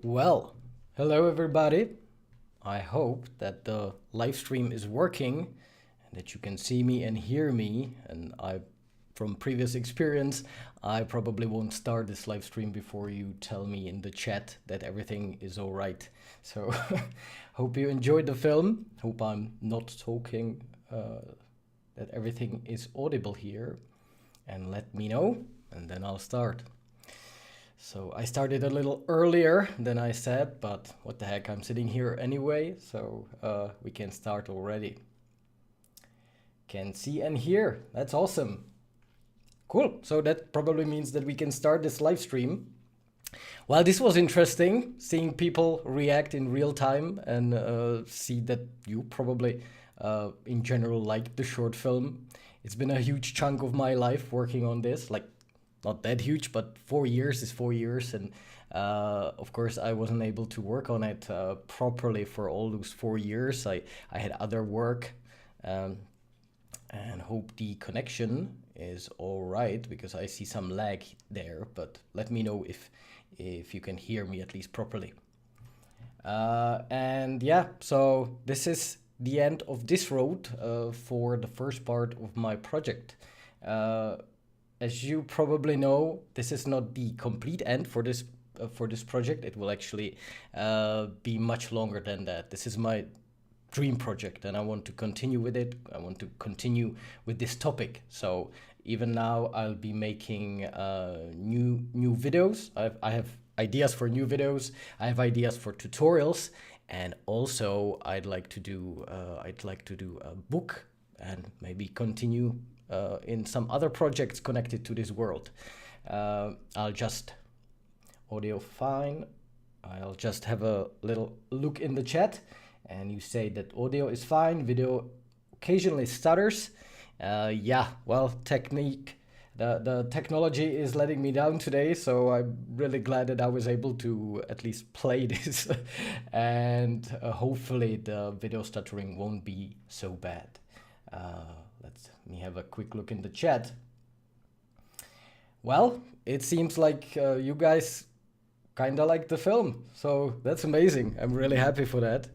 Well, hello everybody. I hope that the live stream is working and that you can see me and hear me. And from previous experience, I probably won't start this live stream before you tell me in the chat that everything is all right. So, hope you enjoyed the film. Hope I'm not talking, that everything is audible here. And let me know, and then I'll start. So I started a little earlier than I said, but what the heck, I'm sitting here anyway, so we can start already. Can see and hear, that's awesome. Cool, so that probably means that we can start this live stream. Well, this was interesting, seeing people react in real time and see that you probably, in general, liked the short film. It's been a huge chunk of my life working on this, like not that huge, but 4 years is 4 years. And of course, I wasn't able to work on it properly for all those 4 years. I had other work, and hope the connection is all right because I see some lag there. But let me know if you can hear me at least properly. And yeah, so this is the end of this road for the first part of my project. As you probably know, this is not the complete end for this project. It will actually be much longer than that. This is my dream project, and I want to continue with it. I want to continue with this topic. So even now, I'll be making new videos. I have ideas for new videos. I have ideas for tutorials, and also I'd like to do a book and maybe continue in some other projects connected to this world. I'll just audio fine. I'll just have a little look in the chat, and you say that audio is fine. Video occasionally stutters. Yeah, well, the technology is letting me down today, so I'm really glad that I was able to at least play this, and hopefully the video stuttering won't be so bad. Let me have a quick look in the chat. Well, it seems like you guys kind of like the film, so that's amazing. I'm really happy for that.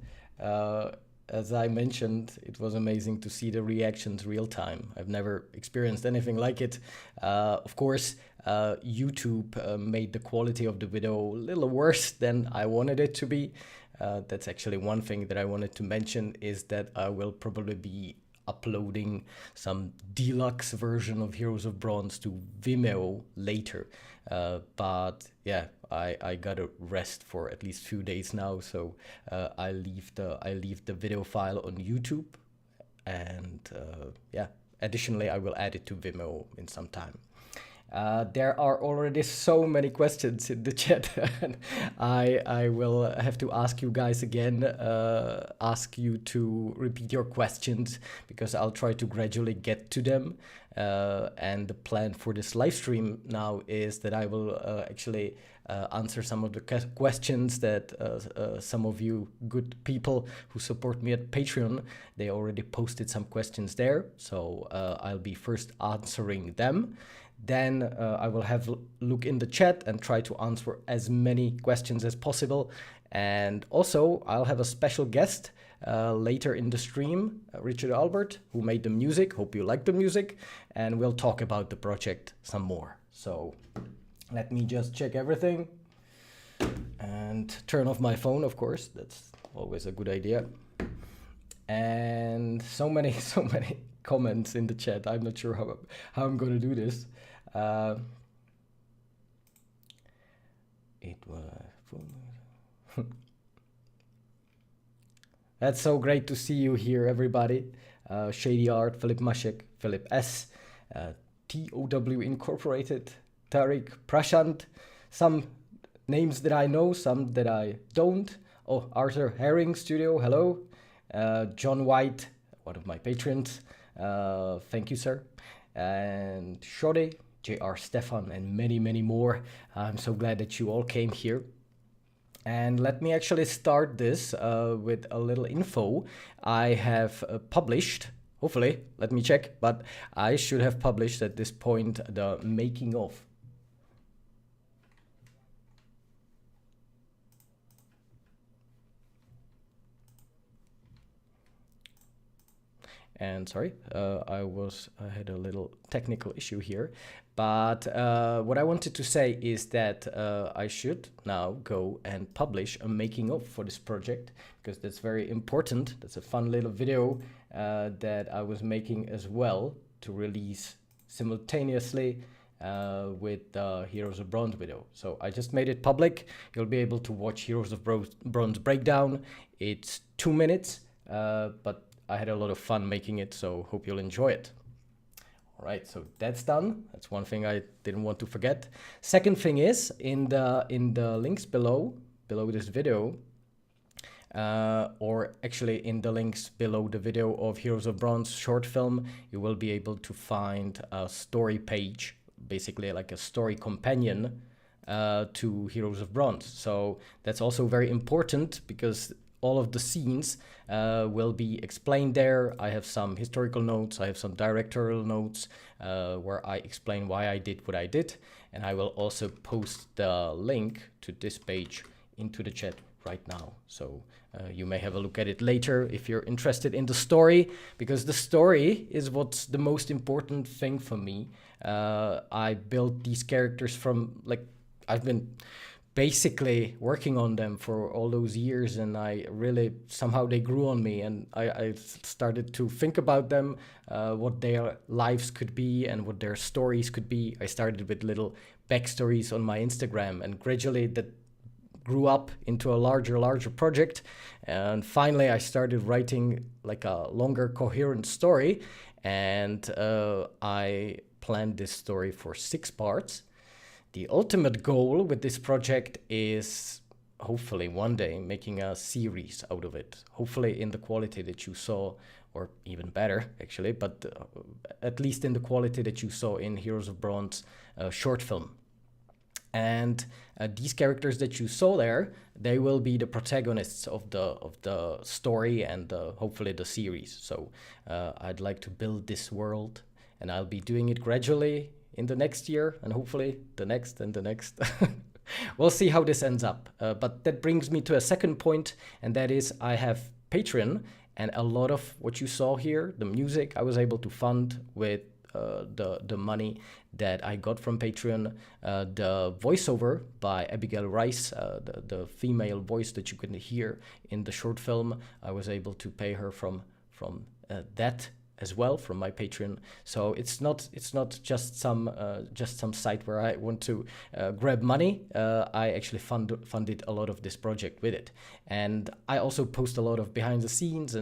As I mentioned, it was amazing to see the reactions real time. I've never experienced anything like it. Of course, YouTube made the quality of the video a little worse than I wanted it to be. That's actually one thing that I wanted to mention, is that I will probably be uploading some deluxe version of Heroes of Bronze to Vimeo later. But yeah, I gotta rest for at least few days now, so I leave the video file on YouTube, and yeah, additionally I will add it to Vimeo in some time. There are already so many questions in the chat, and I will have to ask you guys again, ask you to repeat your questions, because I'll try to gradually get to them. And the plan for this live stream now is that I will actually answer some of the questions that some of you good people who support me at Patreon, they already posted some questions there. So I'll be first answering them. Then I will have a look in the chat and try to answer as many questions as possible. And also, I'll have a special guest later in the stream, Richard Albert, who made the music. Hope you like the music. And we'll talk about the project some more. So let me just check everything and turn off my phone, of course. That's always a good idea. And so many comments in the chat. I'm not sure how I'm going to do this. It was That's so great to see you here, everybody. Shady Art, Philip Mashek, Philip S, TOW Incorporated, Tariq, Prashant, some names that I know, some that I don't. Oh, Arthur Herring Studio, hello. John White, one of my patrons, thank you, sir. And Shode, JR Stefan, and many, many more. I'm so glad that you all came here. And let me actually start this with a little info. I have published, hopefully, let me check, but I should have published at this point the making of. And sorry, I had a little technical issue here. But what I wanted to say is that I should now go and publish a making of for this project, because that's very important. That's a fun little video that I was making as well to release simultaneously with the Heroes of Bronze video. So I just made it public. You'll be able to watch Heroes of Bronze breakdown. It's 2 minutes, but I had a lot of fun making it, so hope you'll enjoy it. All right, so that's done. That's one thing I didn't want to forget. Second thing is, in the links below this video, or actually in the links below the video of Heroes of Bronze short film, you will be able to find a story page, basically like a story companion to Heroes of Bronze. So that's also very important, because all of the scenes will be explained there. I have some historical notes, I have some directorial notes where I explain why I did what I did, and I will also post the link to this page into the chat right now. So you may have a look at it later if you're interested in the story, because the story is what's the most important thing for me. I built these characters from, like, I've been basically working on them for all those years, and I really, somehow they grew on me, and I started to think about them, what their lives could be and what their stories could be. I started with little backstories on my Instagram, and gradually that grew up into a larger project, and finally I started writing like a longer coherent story, and I planned this story for 6 parts. The ultimate goal with this project is hopefully one day making a series out of it, hopefully in the quality that you saw, or even better actually, but at least in the quality that you saw in Heroes of Bronze short film. And these characters that you saw there, they will be the protagonists of the story and hopefully the series. So I'd like to build this world, and I'll be doing it gradually in the next year, and hopefully the next and the next. We'll see how this ends up. But that brings me to a second point, and that is I have Patreon, and a lot of what you saw here, the music, I was able to fund with the money that I got from Patreon. The voiceover by Abigail Rice, the female voice that you can hear in the short film, I was able to pay her from that as well, from my Patreon. So it's not just some site where I want to grab money. I actually funded a lot of this project with it, and I also post a lot of behind the scenes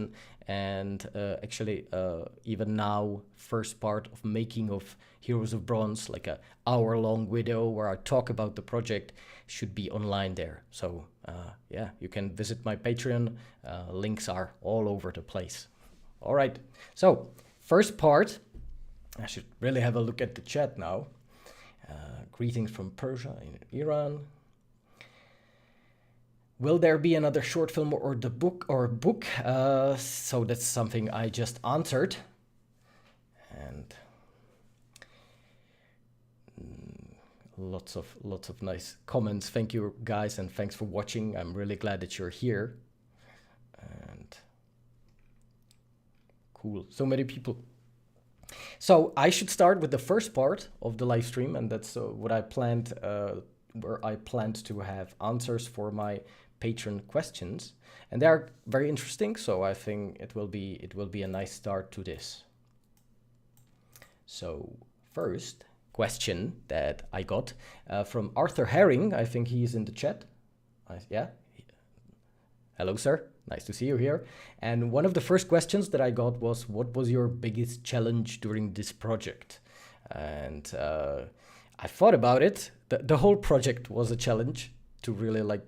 and actually even now first part of making of Heroes of Bronze, like a hour-long video where I talk about the project, should be online there. So yeah, you can visit my Patreon. Links are all over the place. All right, so first part, I should really have a look at the chat now. Greetings from Persia in Iran. Will there be another short film or the book or book? So that's something I just answered. And lots of nice comments. Thank you guys, and thanks for watching. I'm really glad that you're here. And cool, so many people. So I should start with the first part of the live stream, and that's what I planned, where I planned to have answers for my patron questions, and they are very interesting. So I think it will be a nice start to this. So first question that I got from Arthur Herring. I think he is in the chat. Yeah. Hello, sir. Nice to see you here. And one of the first questions that I got was, what was your biggest challenge during this project? And I thought about it. The whole project was a challenge to really like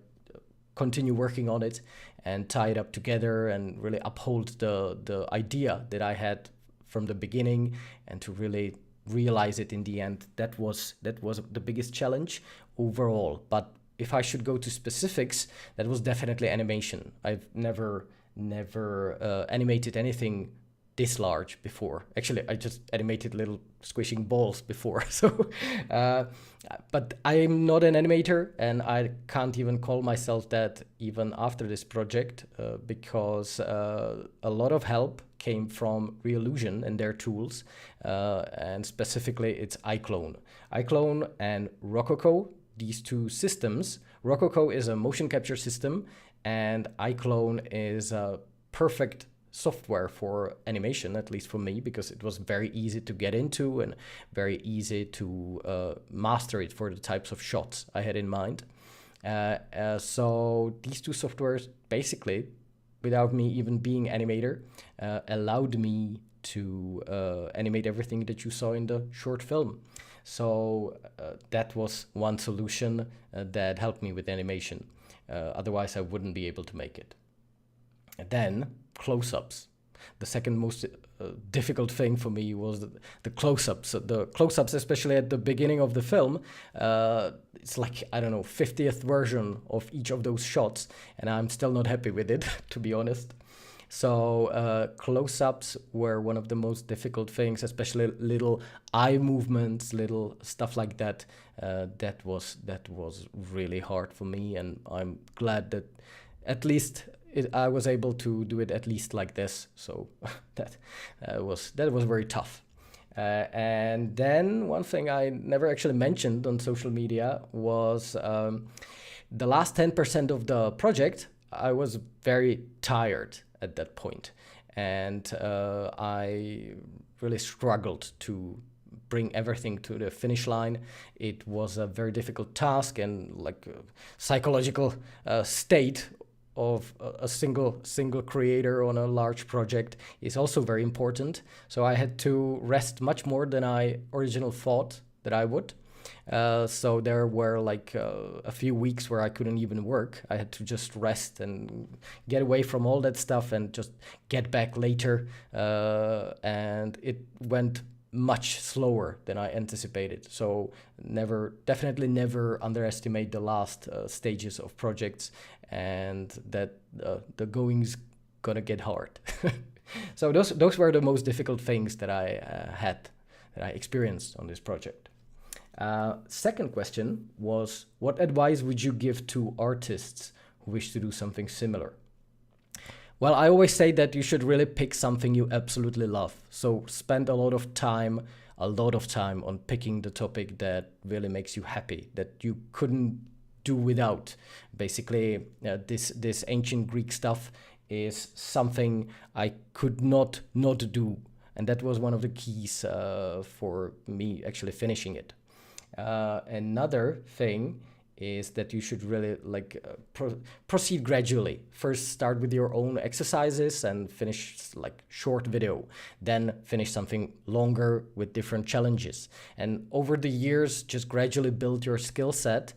continue working on it and tie it up together and really uphold the idea that I had from the beginning, and to really realize it in the end. That was the biggest challenge overall. But if I should go to specifics, that was definitely animation. I've never animated anything this large before. Actually, I just animated little squishing balls before. So, but I'm not an animator, and I can't even call myself that even after this project, because a lot of help came from Reallusion and their tools, and specifically it's iClone. iClone and Rococo, these two systems. Rococo is a motion capture system, and iClone is a perfect software for animation, at least for me, because it was very easy to get into and very easy to master it for the types of shots I had in mind. So these two softwares basically, without me even being animator, allowed me to animate everything that you saw in the short film. So that was one solution that helped me with animation. Otherwise, I wouldn't be able to make it. And then close-ups. The second most difficult thing for me was the close-ups. The close-ups, especially at the beginning of the film, it's like, I don't know, 50th version of each of those shots, and I'm still not happy with it, to be honest. So close-ups were one of the most difficult things, especially little eye movements, little stuff like that. That was really hard for me, and I'm glad that at least I was able to do it at least like this. So that was very tough. And then one thing I never actually mentioned on social media was the last 10% of the project. I was very tired at that point, and I really struggled to bring everything to the finish line. It was a very difficult task, and like a psychological state of a single creator on a large project is also very important. So I had to rest much more than I originally thought that I would. So there were like a few weeks where I couldn't even work. I had to just rest and get away from all that stuff and just get back later. And it went much slower than I anticipated. So definitely never underestimate the last stages of projects, and that the going's gonna get hard. So those were the most difficult things that I experienced on this project. Second question was, what advice would you give to artists who wish to do something similar? Well, I always say that you should really pick something you absolutely love. So spend a lot of time on picking the topic that really makes you happy, that you couldn't do without. Basically, this ancient Greek stuff is something I could not do. And that was one of the keys for me actually finishing it. Another thing is that you should really proceed gradually. First start with your own exercises and finish like short video, then finish something longer with different challenges. And over the years, just gradually build your skill set,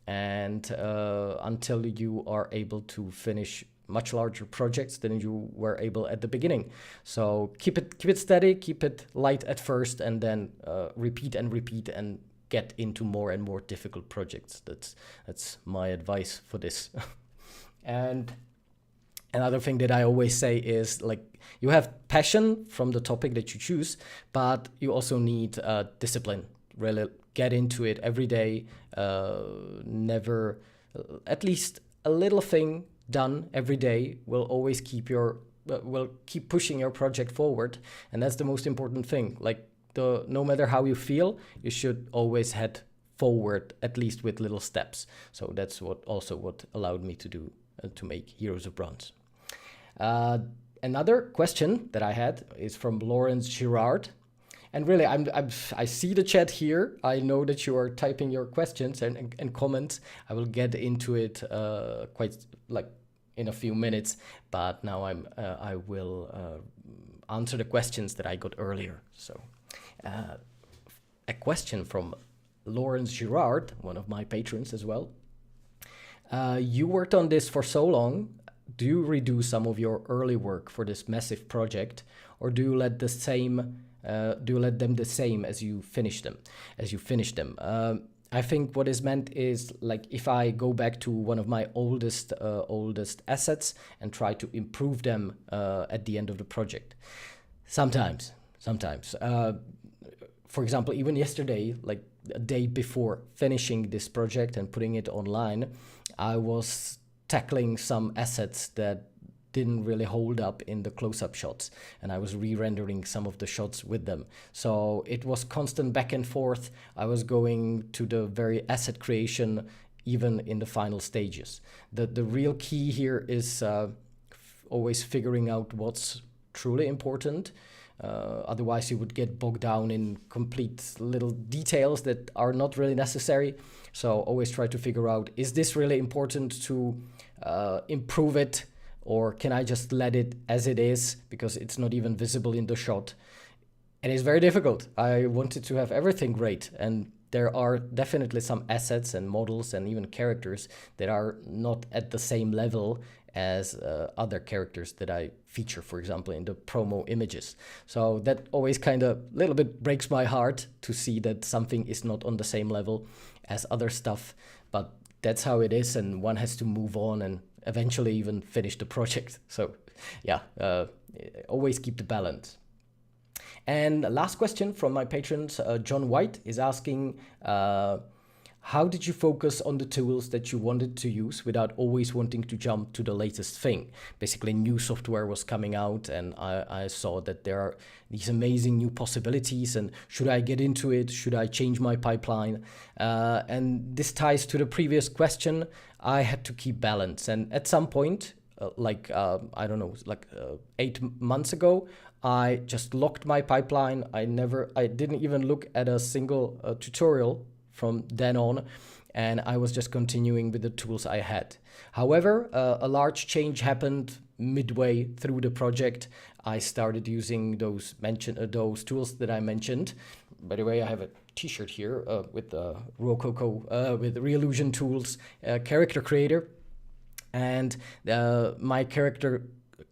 and until you are able to finish much larger projects than you were able at the beginning. So keep it steady, keep it light at first, and then repeat and get into more and more difficult projects. That's my advice for this. And another thing that I always say is, like, you have passion from the topic that you choose, but you also need discipline. Really get into it every day. Never, at least a little thing done every day will always keep pushing your project forward, and that's the most important thing. Like, no matter how you feel, you should always head forward, at least with little steps. So that's what allowed me to do to make Heroes of Bronze. Another question that I had is from Lawrence Girard. And really, I see the chat here. I know that you are typing your questions and comments. I will get into it quite like in a few minutes. But now I will answer the questions that I got earlier. So. A question from Lawrence Girard, one of my patrons as well. You worked on this for so long. Do you redo some of your early work for this massive project, or do you let them the same as you finish them? I think what is meant is, like, if I go back to one of my oldest assets and try to improve them at the end of the project. Sometimes. For example, even yesterday, like a day before finishing this project and putting it online, I was tackling some assets that didn't really hold up in the close-up shots, and I was re-rendering some of the shots with them. So it was constant back and forth. I was going to the very asset creation even in the final stages. The real key here is always figuring out what's truly important. Otherwise you would get bogged down in complete little details that are not really necessary. So always try to figure out, is this really important to improve it, or can I just let it as it is because it's not even visible in the shot? It is very difficult. I wanted to have everything great, and there are definitely some assets and models and even characters that are not at the same level as other characters that I feature, for example, in the promo images. So that always kind of a little bit breaks my heart to see that something is not on the same level as other stuff, but that's how it is, and one has to move on and eventually even finish the project. So yeah, always keep the balance. And last question from my patrons, John White is asking, how did you focus on the tools that you wanted to use without always wanting to jump to the latest thing? Basically, new software was coming out, and I saw that there are these amazing new possibilities, and should I get into it? Should I change my pipeline? And this ties to the previous question. I had to keep balance, and at some point, I don't know, 8 months ago, I just locked my pipeline. I didn't even look at a single tutorial from then on, and I was just continuing with the tools I had. However, a large change happened midway through the project. I started using those tools that I mentioned. By the way, I have a t-shirt here with Rococo, with Reallusion Tools character creator. And my character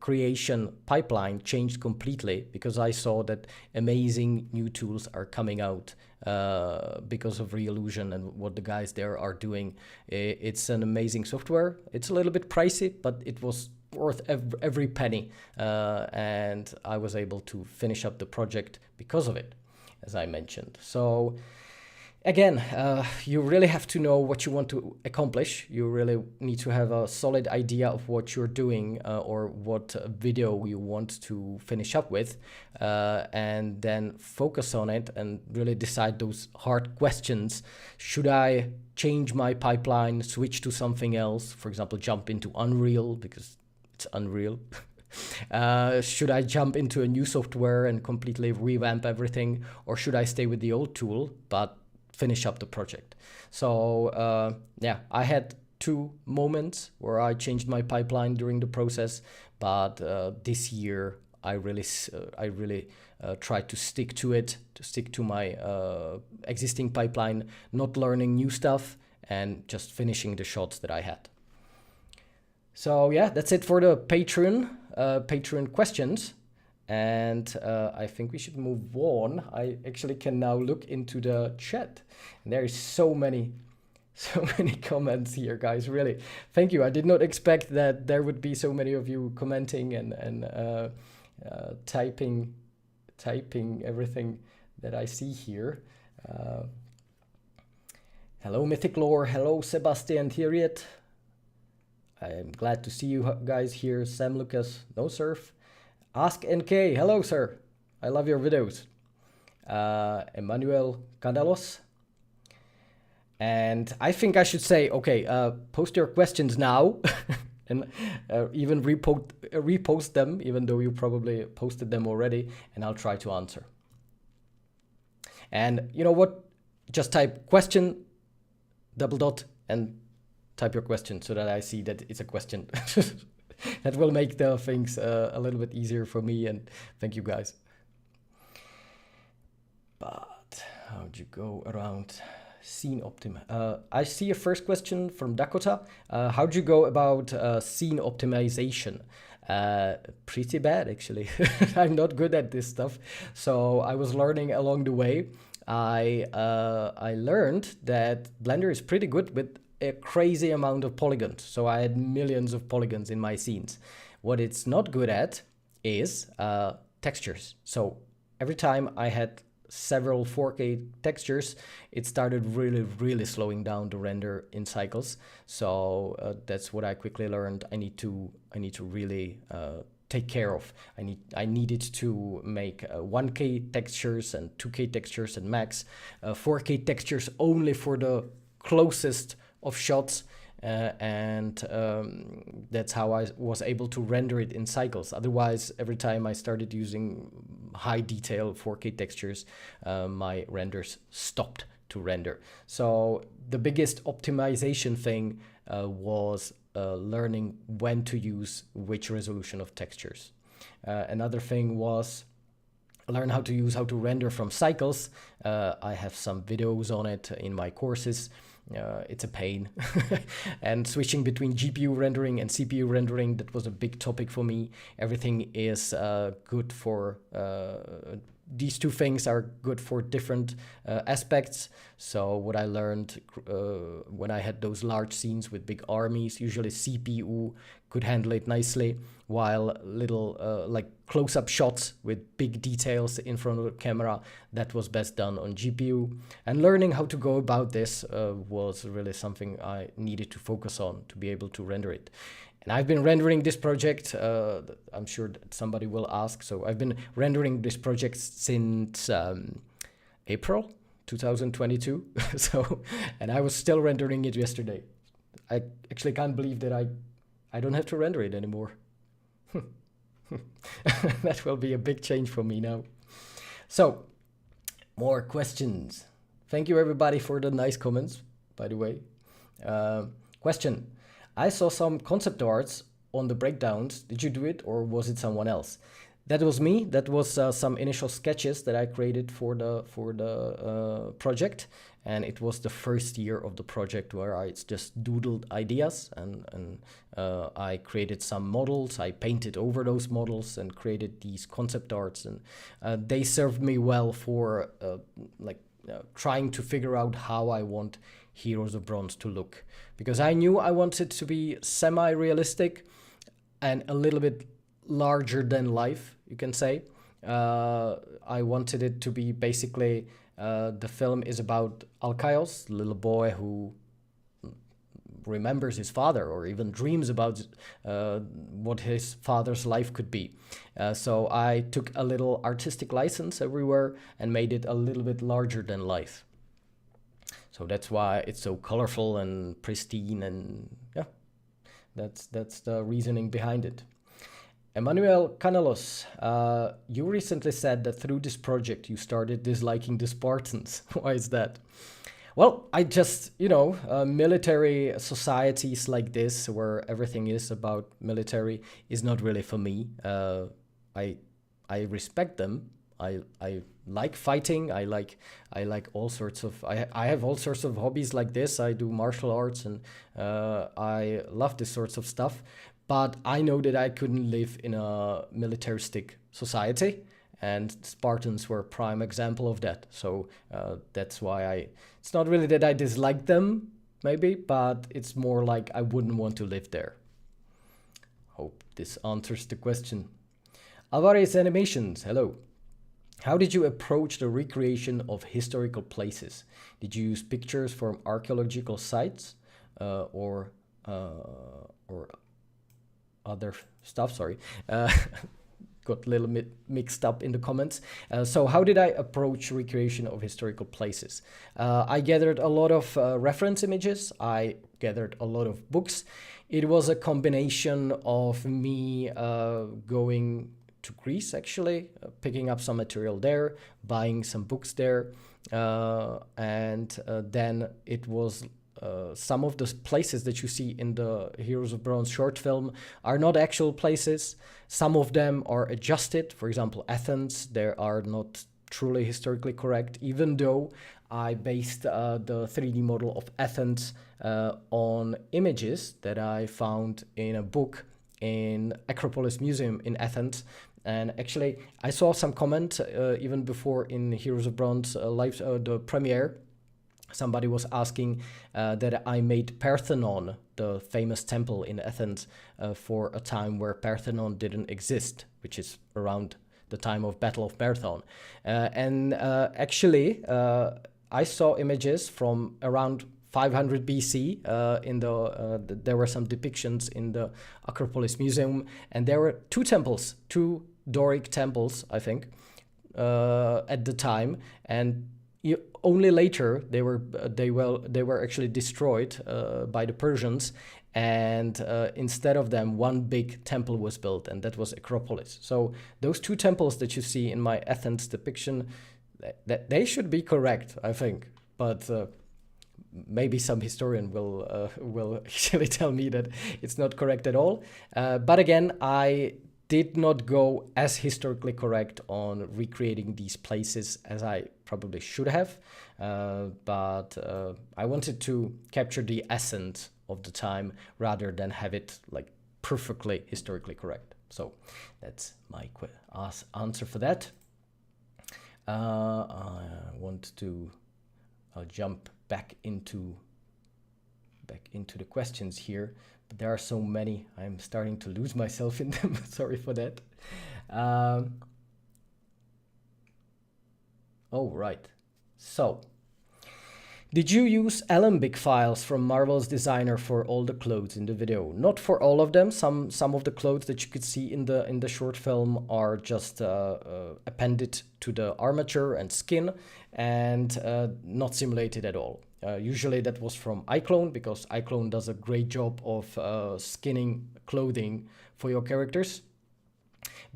creation pipeline changed completely because I saw that amazing new tools are coming out because of Reallusion and what the guys there are doing. It's an amazing software. It's a little bit pricey, but it was worth every penny. And I was able to finish up the project because of it, as I mentioned. So again, you really have to know what you want to accomplish. You really need to have a solid idea of what you're doing or what video you want to finish up with, and then focus on it and really decide those hard questions. Should I change my pipeline, switch to something else? For example, jump into Unreal because it's Unreal. Should I jump into a new software and completely revamp everything? Or should I stay with the old tool but finish up the project? So yeah, I had 2 moments where I changed my pipeline during the process, but this year I really tried to stick to it, to stick to my existing pipeline, not learning new stuff and just finishing the shots that I had. So yeah, that's it for the Patreon questions. And I think we should move on. I actually can now look into the chat. And there is so many comments here, guys. Really, thank you. I did not expect that there would be so many of you commenting and typing everything that I see here. Hello, Mythic Lore. Hello, Sebastian Thiriet. I'm glad to see you guys here. Sam Lucas, no surf. Ask NK, hello sir, I love your videos. Emmanuel Candalos. And I think I should say, okay, post your questions now and even repost them, even though you probably posted them already, and I'll try to answer. And you know what? Just type question, _ and type your question so that I see that it's a question. That will make the things a little bit easier for me, and thank you guys. But how'd you go around scene I see a first question from Dakota. How'd you go about scene optimization? Pretty bad, actually. I'm not good at this stuff, so I was learning along the way. I learned that Blender is pretty good with a crazy amount of polygons. So I had millions of polygons in my scenes. What it's not good at is textures. So every time I had several 4K textures, it started really slowing down the render in cycles. So that's what I quickly learned. I need to really take care of. I needed to make 1K textures and 2K textures and max 4K textures only for the closest of shots. And that's how I was able to render it in cycles. Otherwise, every time I started using high detail 4K textures, my renders stopped to render. So the biggest optimization thing was learning when to use which resolution of textures. Another thing was learn how to render from cycles. I have some videos on it in my courses. It's a pain. And switching between GPU rendering and CPU rendering, that was a big topic for me. Everything is good for these two things are good for different aspects. So what I learned when I had those large scenes with big armies, usually CPU could handle it nicely, while little like close-up shots with big details in front of the camera, that was best done on GPU. And learning how to go about this was really something I needed to focus on to be able to render it. And I've been rendering this project, I'm sure that somebody will ask. So I've been rendering this project since April 2022. And I was still rendering it yesterday. I actually can't believe that I don't have to render it anymore. That will be a big change for me now. So, more questions. Thank you everybody for the nice comments, by the way. Question. I saw some concept arts on the breakdowns. Did you do it or was it someone else? That was me. That was some initial sketches that I created for the project. And it was the first year of the project where I just doodled ideas and I created some models. I painted over those models and created these concept arts. And they served me well for trying to figure out how I want Heroes of Bronze to look. Because I knew I wanted to be semi-realistic and a little bit larger than life, you can say. I wanted it to be basically, the film is about Alkaios, the little boy who remembers his father or even dreams about what his father's life could be. So I took a little artistic license everywhere and made it a little bit larger than life. So that's why it's so colorful and pristine, and yeah, that's the reasoning behind it. Emmanuel Canelos, you recently said that through this project you started disliking the Spartans. Why is that? Well, I just, military societies like this, where everything is about military, is not really for me. I respect them. I like fighting. I like all sorts of. I have all sorts of hobbies like this. I do martial arts and I love this sorts of stuff. But I know that I couldn't live in a militaristic society, and Spartans were a prime example of that. So that's why it's not really that I dislike them, maybe, but it's more like I wouldn't want to live there. Hope this answers the question. Alvarez Animations, hello. How did you approach the recreation of historical places? Did you use pictures from archaeological sites or other stuff? Sorry, got a little bit mixed up in the comments. So how did I approach recreation of historical places? I gathered a lot of reference images. I gathered a lot of books. It was a combination of me going to Greece, actually, picking up some material there, buying some books there, and then it was some of the places that you see in the Heroes of Bronze short film are not actual places. Some of them are adjusted. For example, Athens, they are not truly historically correct, even though I based the 3D model of Athens on images that I found in a book in Acropolis Museum in Athens. And actually, I saw some comment even before in Heroes of Bronze the premiere. Somebody was asking that I made Parthenon, the famous temple in Athens, for a time where Parthenon didn't exist, which is around the time of Battle of Marathon. Actually, I saw images from around 500 BC. There were some depictions in the Acropolis Museum, and there were two Doric temples, I think, at the time, and only later they were actually destroyed by the Persians, and instead of them, one big temple was built, and that was Acropolis. So those two temples that you see in my Athens depiction, that they should be correct, I think, but maybe some historian will actually tell me that it's not correct at all. But again, I did not go as historically correct on recreating these places as I probably should have. But I wanted to capture the essence of the time rather than have it like perfectly historically correct. So that's my answer for that. I want to jump back into the questions here, but there are so many, I'm starting to lose myself in them. Sorry for that. Oh, right. So, did you use Alembic files from Marvel's designer for all the clothes in the video? Not for all of them. Some of the clothes that you could see in the short film are just appended to the armature and skin, and not simulated at all. Usually that was from iClone, because iClone does a great job of skinning clothing for your characters.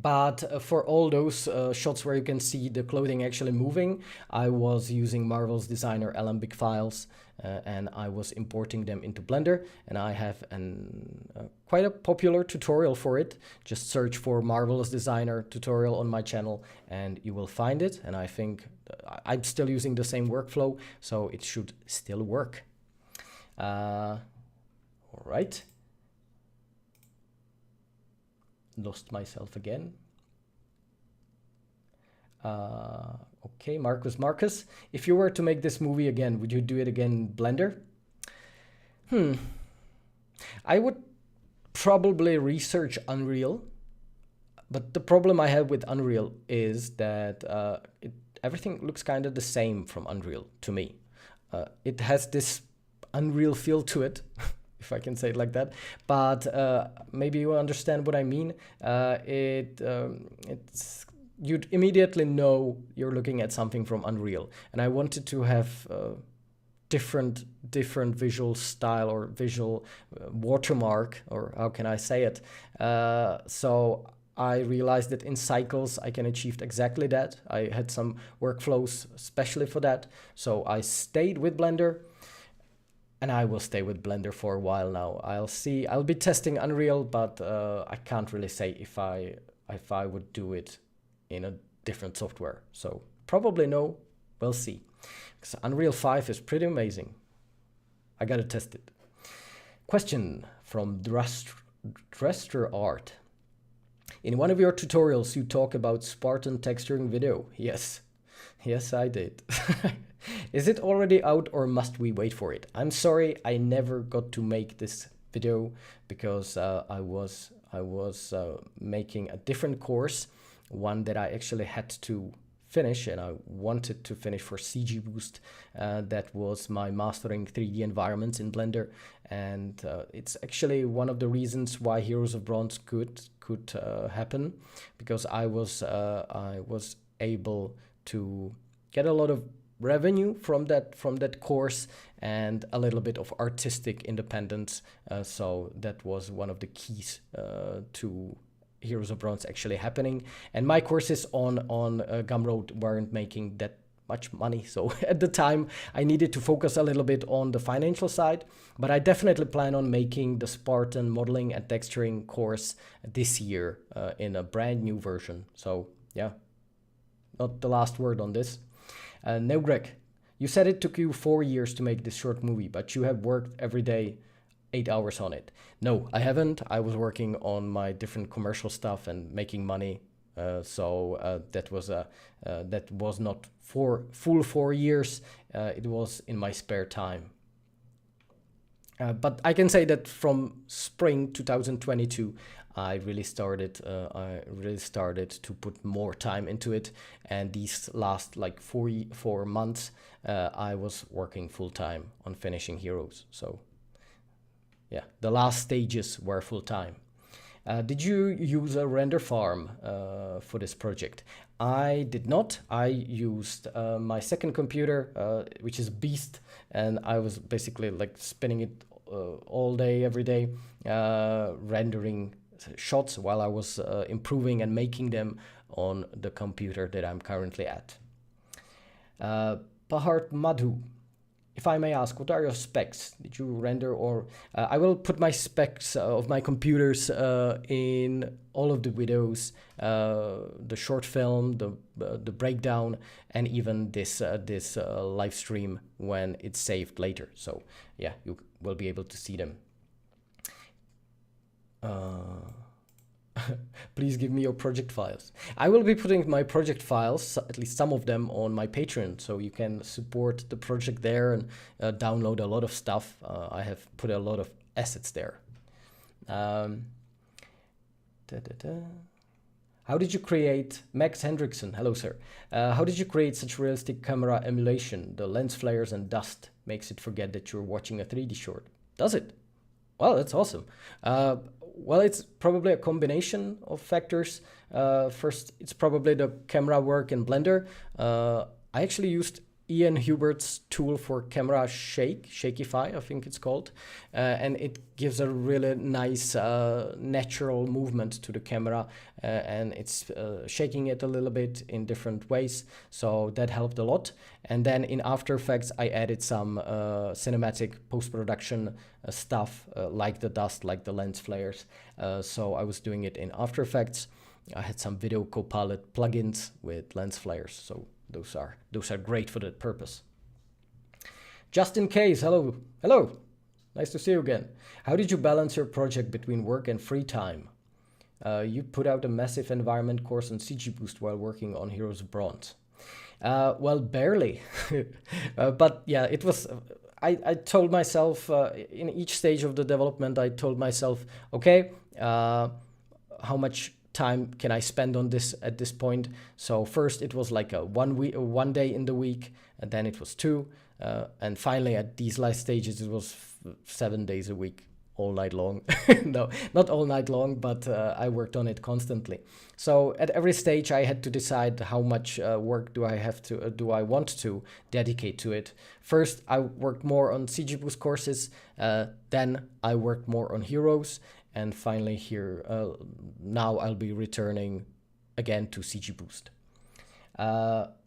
But for all those shots where you can see the clothing actually moving, I was using Marvel's designer Alembic files, and I was importing them into Blender, and I have quite a popular tutorial for it. Just search for Marvel's designer tutorial on my channel and you will find it, and I think I'm still using the same workflow, so it should still work. All right. Lost myself again. Okay, Marcus. If you were to make this movie again, would you do it again in Blender? I would probably research Unreal, but the problem I have with Unreal is that everything looks kind of the same from Unreal to me. It has this Unreal feel to it, if I can say it like that, but maybe you understand what I mean. You'd immediately know you're looking at something from Unreal, and I wanted to have different visual style or visual watermark, or how can I say it? So I realized that in Cycles I can achieve exactly that. I had some workflows especially for that, so I stayed with Blender. And I will stay with Blender for a while now. I'll be testing Unreal, but I can't really say if I would do it in a different software. So probably no, we'll see. Because Unreal 5 is pretty amazing. I gotta test it. Question from Dresser Art. In one of your tutorials, you talk about Spartan texturing video. Yes, I did. Is it already out or must we wait for it? I'm sorry, I never got to make this video because I was making a different course, one that I actually had to finish, and I wanted to finish for CG Boost. That was my mastering 3D environments in Blender, and it's actually one of the reasons why Heroes of Bronze could happen, because I was able to get a lot of revenue from that course and a little bit of artistic independence. So that was one of the keys to Heroes of Bronze actually happening. And my courses on Gumroad weren't making that much money. So at the time I needed to focus a little bit on the financial side, but I definitely plan on making the Spartan modeling and texturing course this year in a brand new version. So yeah, not the last word on this. No, Greg, you said it took you 4 years to make this short movie, but you have worked every day 8 hours on it. No, I haven't. I was working on my different commercial stuff and making money. So that was not full 4 years. It was in my spare time. But I can say that from spring 2022, I really started to put more time into it. And these last like 4 months, I was working full time on finishing Heroes. So yeah, the last stages were full time. Did you use a render farm for this project? I did not. I used my second computer, which is Beast, and I was basically like spinning it all day, every day, rendering shots while I was improving and making them on the computer that I'm currently at. Pahart Madhu, if I may ask, what are your specs? Did you render or... I will put my specs of my computers in all of the videos, the short film, the breakdown, and even this live stream when it's saved later. So yeah, you will be able to see them. Please give me your project files. I will be putting my project files, at least some of them, on my Patreon, so you can support the project there and download a lot of stuff. I have put a lot of assets there. How did you create... Max Hendrickson, hello sir. How did you create such realistic camera emulation? The lens flares and dust makes it forget that you're watching a 3D short. Does it? Well, that's awesome. Well, it's probably a combination of factors. First, it's probably the camera work in Blender. I actually used Ian Hubert's tool for camera Shakeify, I think it's called. And it gives a really nice natural movement to the camera. And it's shaking it a little bit in different ways. So that helped a lot. And then in After Effects, I added some cinematic post-production stuff like the dust, like the lens flares. So I was doing it in After Effects. I had some Video Copilot plugins with lens flares. So those are great for that purpose. Just in case, hello. Nice to see you again. How did you balance your project between work and free time? You put out a massive environment course on CG Boost while working on Heroes of Bronze. Well, barely. But yeah, it was... I told myself in each stage of the development, I told myself, okay, how much time can I spend on this at this point? So first it was like a 1 day in the week, and then it was 2. And finally at these last stages, it was 7 days a week, all night long. No, not all night long, but I worked on it constantly. So at every stage I had to decide how much work do I want to dedicate to it. First, I worked more on CG Boost courses, then I worked more on Heroes, and finally here, now I'll be returning again to CG Boost.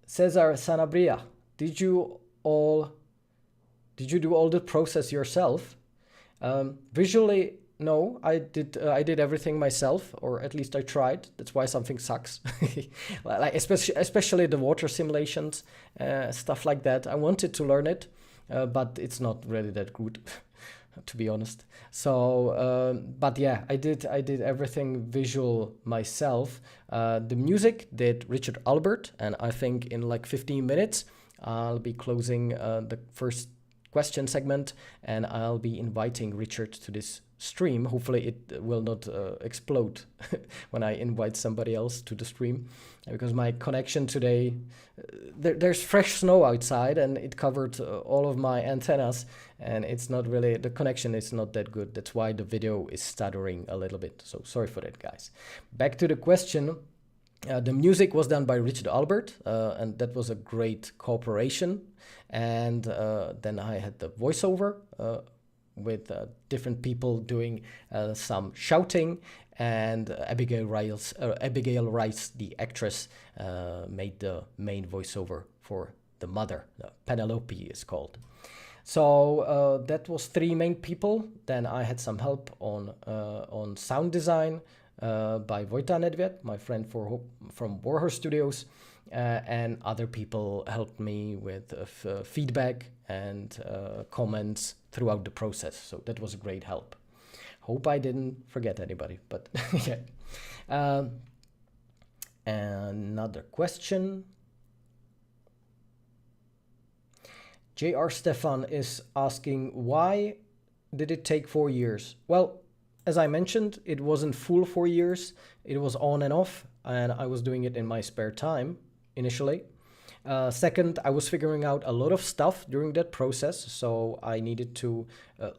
Cesar Sanabria, did you do all the process yourself? Visually, no, I did everything myself, or at least I tried. That's why something sucks. Like especially the water simulations, stuff like that. I wanted to learn it, but it's not really that good, to be honest. So, but yeah, I did everything visual myself. The music did Richard Albert, and I think in like 15 minutes, I'll be closing the first question segment, and I'll be inviting Richard to this stream. Hopefully it will not explode when I invite somebody else to the stream, because my connection today, there's fresh snow outside and it covered all of my antennas, and it's not really, the connection is not that good. That's why the video is stuttering a little bit. So sorry for that, guys. Back to the question. The music was done by Richard Albert, and that was a great cooperation. And then I had the voiceover with different people doing some shouting, and Abigail Rice, the actress, made the main voiceover for the mother. Penelope is called. So that was 3 main people. Then I had some help on sound design by Vojta Nedvěd, my friend from Warhorse Studios, and other people helped me with feedback and comments throughout the process. So that was a great help. Hope I didn't forget anybody, but yeah. Another question. J.R. Stefan is asking, why did it take 4 years? Well, as I mentioned, it wasn't full 4 years. It was on and off, and I was doing it in my spare time initially. Second, I was figuring out a lot of stuff during that process, so I needed to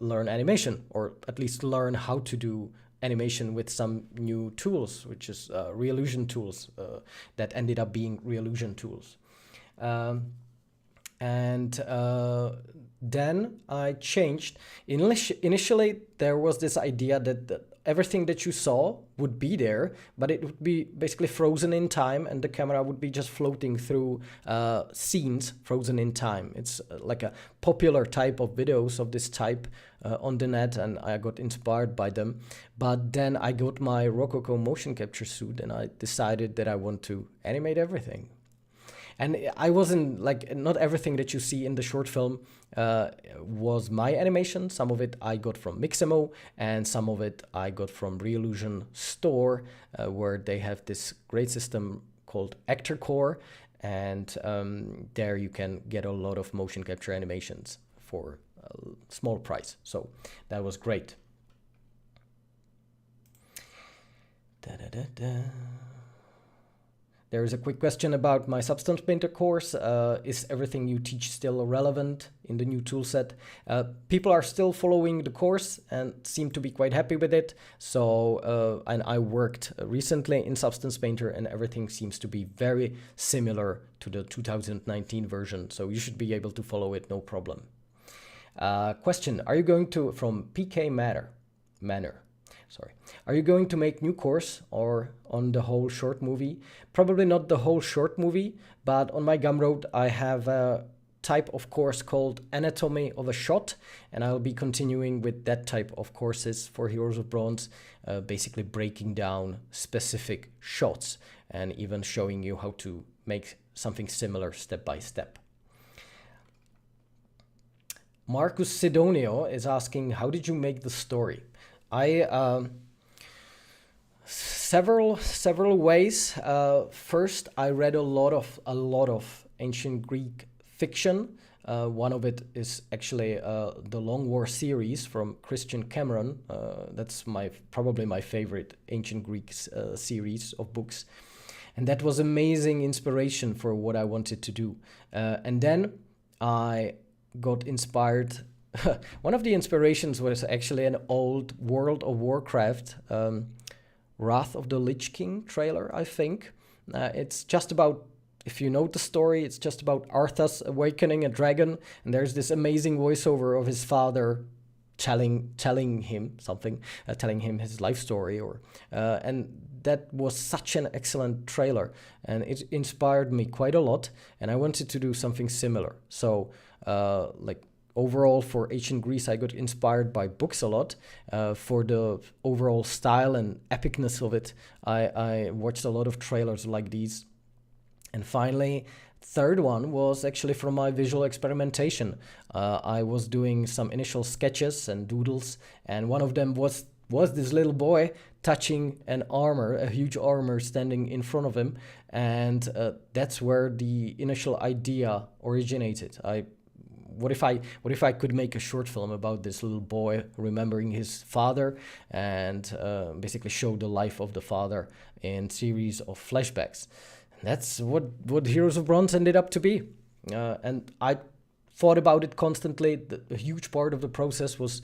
learn animation, or at least learn how to do animation with some new tools, which is Reallusion tools that ended up being Reallusion tools. And then I changed. Initially, there was this idea that everything that you saw would be there, but it would be basically frozen in time, and the camera would be just floating through scenes frozen in time. It's like a popular type of videos of this type on the net, and I got inspired by them. But then I got my Rococo motion capture suit, and I decided that I want to animate everything. And I wasn't like, not everything that you see in the short film was my animation. Some of it I got from Mixamo, and some of it I got from Reallusion Store, where they have this great system called Actor Core, and there you can get a lot of motion capture animations for a small price. So that was great. There is a quick question about my Substance Painter course. Is everything you teach still relevant in the new toolset? People are still following the course and seem to be quite happy with it. So, and I worked recently in Substance Painter, and everything seems to be very similar to the 2019 version. So you should be able to follow it, no problem. Question, are you going to, from PK Manor. Sorry. Are you going to make new course or on the whole short movie? Probably not the whole short movie, but on my Gumroad I have a type of course called Anatomy of a Shot, and I'll be continuing with that type of courses for Heroes of Bronze, basically breaking down specific shots and even showing you how to make something similar step by step. Marcus Sidonio is asking, how did you make the story? Several ways. First, I read a lot of ancient Greek fiction. One of it is actually the Long War series from Christian Cameron. That's probably my favorite ancient Greek series of books, and that was amazing inspiration for what I wanted to do. And then I got inspired. One of the inspirations was actually an old World of Warcraft Wrath of the Lich King trailer, I think. It's just about, if you know the story, it's just about Arthas awakening a dragon, and there's this amazing voiceover of his father telling him something, telling him his life story, and that was such an excellent trailer, and it inspired me quite a lot, and I wanted to do something similar. So, overall, for ancient Greece, I got inspired by books a lot. For the overall style and epicness of it, I watched a lot of trailers like these. And finally, third one was actually from my visual experimentation. I was doing some initial sketches and doodles, and one of them was this little boy touching a huge armor standing in front of him, and that's where the initial idea originated. What if I could make a short film about this little boy remembering his father, and basically show the life of the father in series of flashbacks? And that's what Heroes of Bronze ended up to be. And I thought about it constantly. A huge part of the process was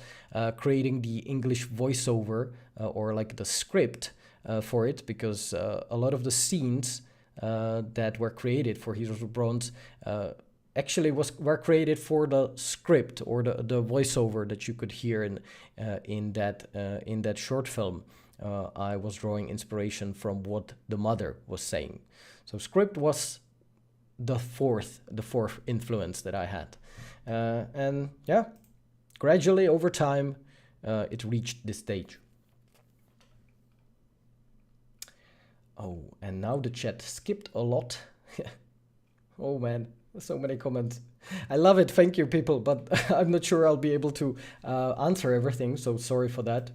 creating the English voiceover or like the script for it, because a lot of the scenes that were created for Heroes of Bronze actually were created for the script or the voiceover that you could hear in that short film. I was drawing inspiration from what the mother was saying. So script was the fourth influence that I had, and yeah, gradually over time, it reached this stage. Oh, and now the chat skipped a lot. Oh man. So many comments. I love it. Thank you, people. But I'm not sure I'll be able to answer everything. So sorry for that.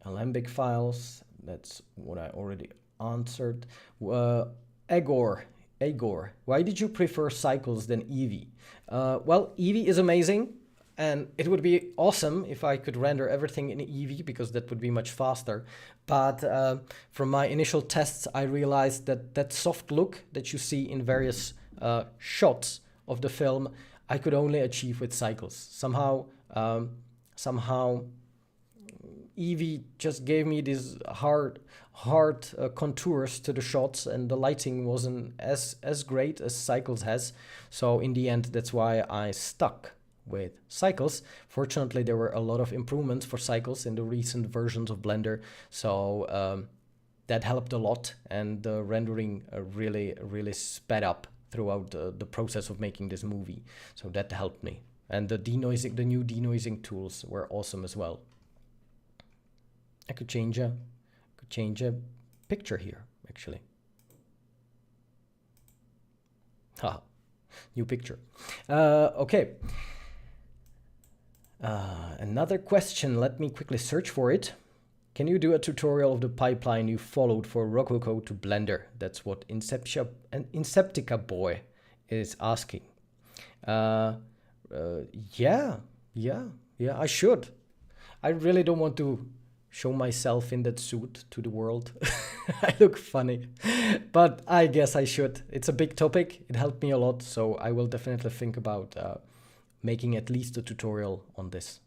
Alembic files. That's what I already answered. Agor. Why did you prefer Cycles than Eevee? Well, Eevee is amazing. And it would be awesome if I could render everything in Eevee, because that would be much faster. But from my initial tests, I realized that that soft look that you see in various shots of the film, I could only achieve with cycles. Somehow Eevee just gave me these hard contours to the shots, and the lighting wasn't as great as Cycles has. So in the end, that's why I stuck with Cycles. Fortunately, there were a lot of improvements for Cycles in the recent versions of Blender, so that helped a lot, and the rendering really sped up throughout the process of making this movie. So that helped me. And the new denoising tools were awesome as well. I could change a picture here, actually. New picture. Okay. Another question. Let me quickly search for it. Can you do a tutorial of the pipeline you followed for Rococo to Blender? That's what Inceptica Boy is asking. Yeah, I should. I really don't want to show myself in that suit to the world. I look funny, but I guess I should. It's a big topic. It helped me a lot, so I will definitely think about making at least a tutorial on this.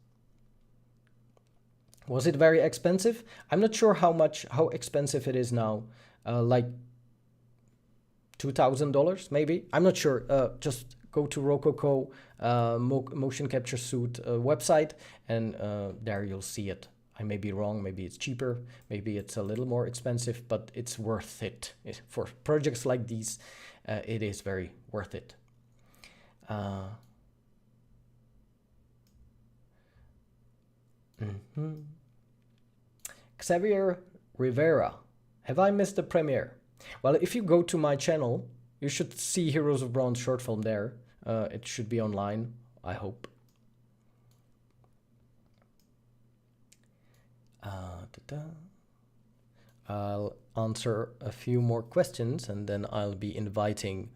Was it very expensive? I'm not sure how expensive it is now. Like $2,000 maybe? I'm not sure. Just go to Rococo motion capture suit website, and there you'll see it. I may be wrong, maybe it's cheaper, maybe it's a little more expensive, but it's worth it. For projects like these, it is very worth it. Xavier Rivera, have I missed the premiere? Well, if you go to my channel, you should see Heroes of Bronze short film there. It should be online, I hope. I'll answer a few more questions, and then I'll be inviting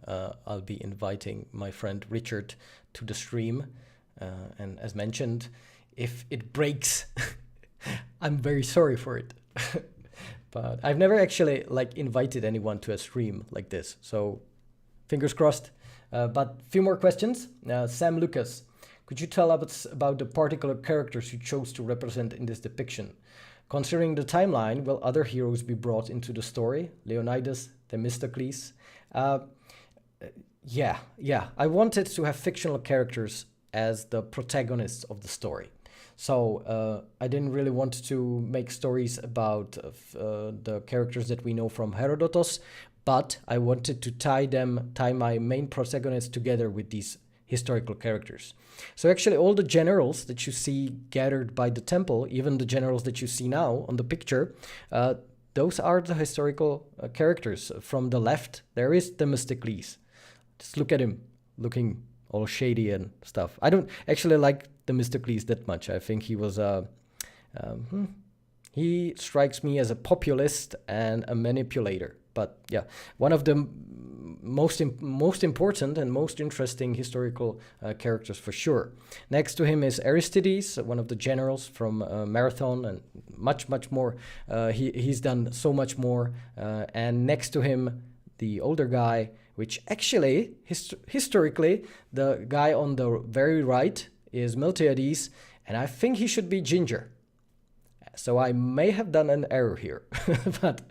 my friend Richard to the stream. And as mentioned, if it breaks, I'm very sorry for it. But I've never actually invited anyone to a stream like this, so fingers crossed. But a few more questions. Sam Lucas, could you tell us about the particular characters you chose to represent in this depiction? Considering the timeline, will other heroes be brought into the story? Leonidas, Themistocles? Yeah. I wanted to have fictional characters as the protagonists of the story. So I didn't really want to make stories about the characters that we know from Herodotus, but I wanted to tie my main protagonists together with these historical characters. So actually all the generals that you see gathered by the temple, even the generals that you see now on the picture, those are the historical characters. From the left, there is Themistocles. Just look at him, looking all shady and stuff. I don't actually like Themistocles that much. I think he was he strikes me as a populist and a manipulator. But yeah, one of the most important and most interesting historical characters for sure. Next to him is Aristides, one of the generals from Marathon, and much more. He's done so much more. And next to him, the older guy, which actually, historically, the guy on the very right is Miltiades, and I think he should be Ginger. So I may have done an error here, but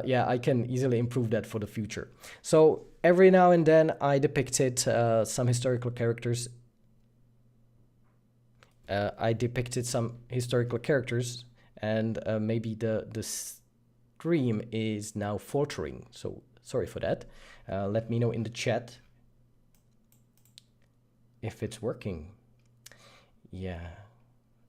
yeah, I can easily improve that for the future. So every now and then I depicted some historical characters. And maybe the stream is now faltering. So sorry for that. Let me know in the chat if it's working. Yeah.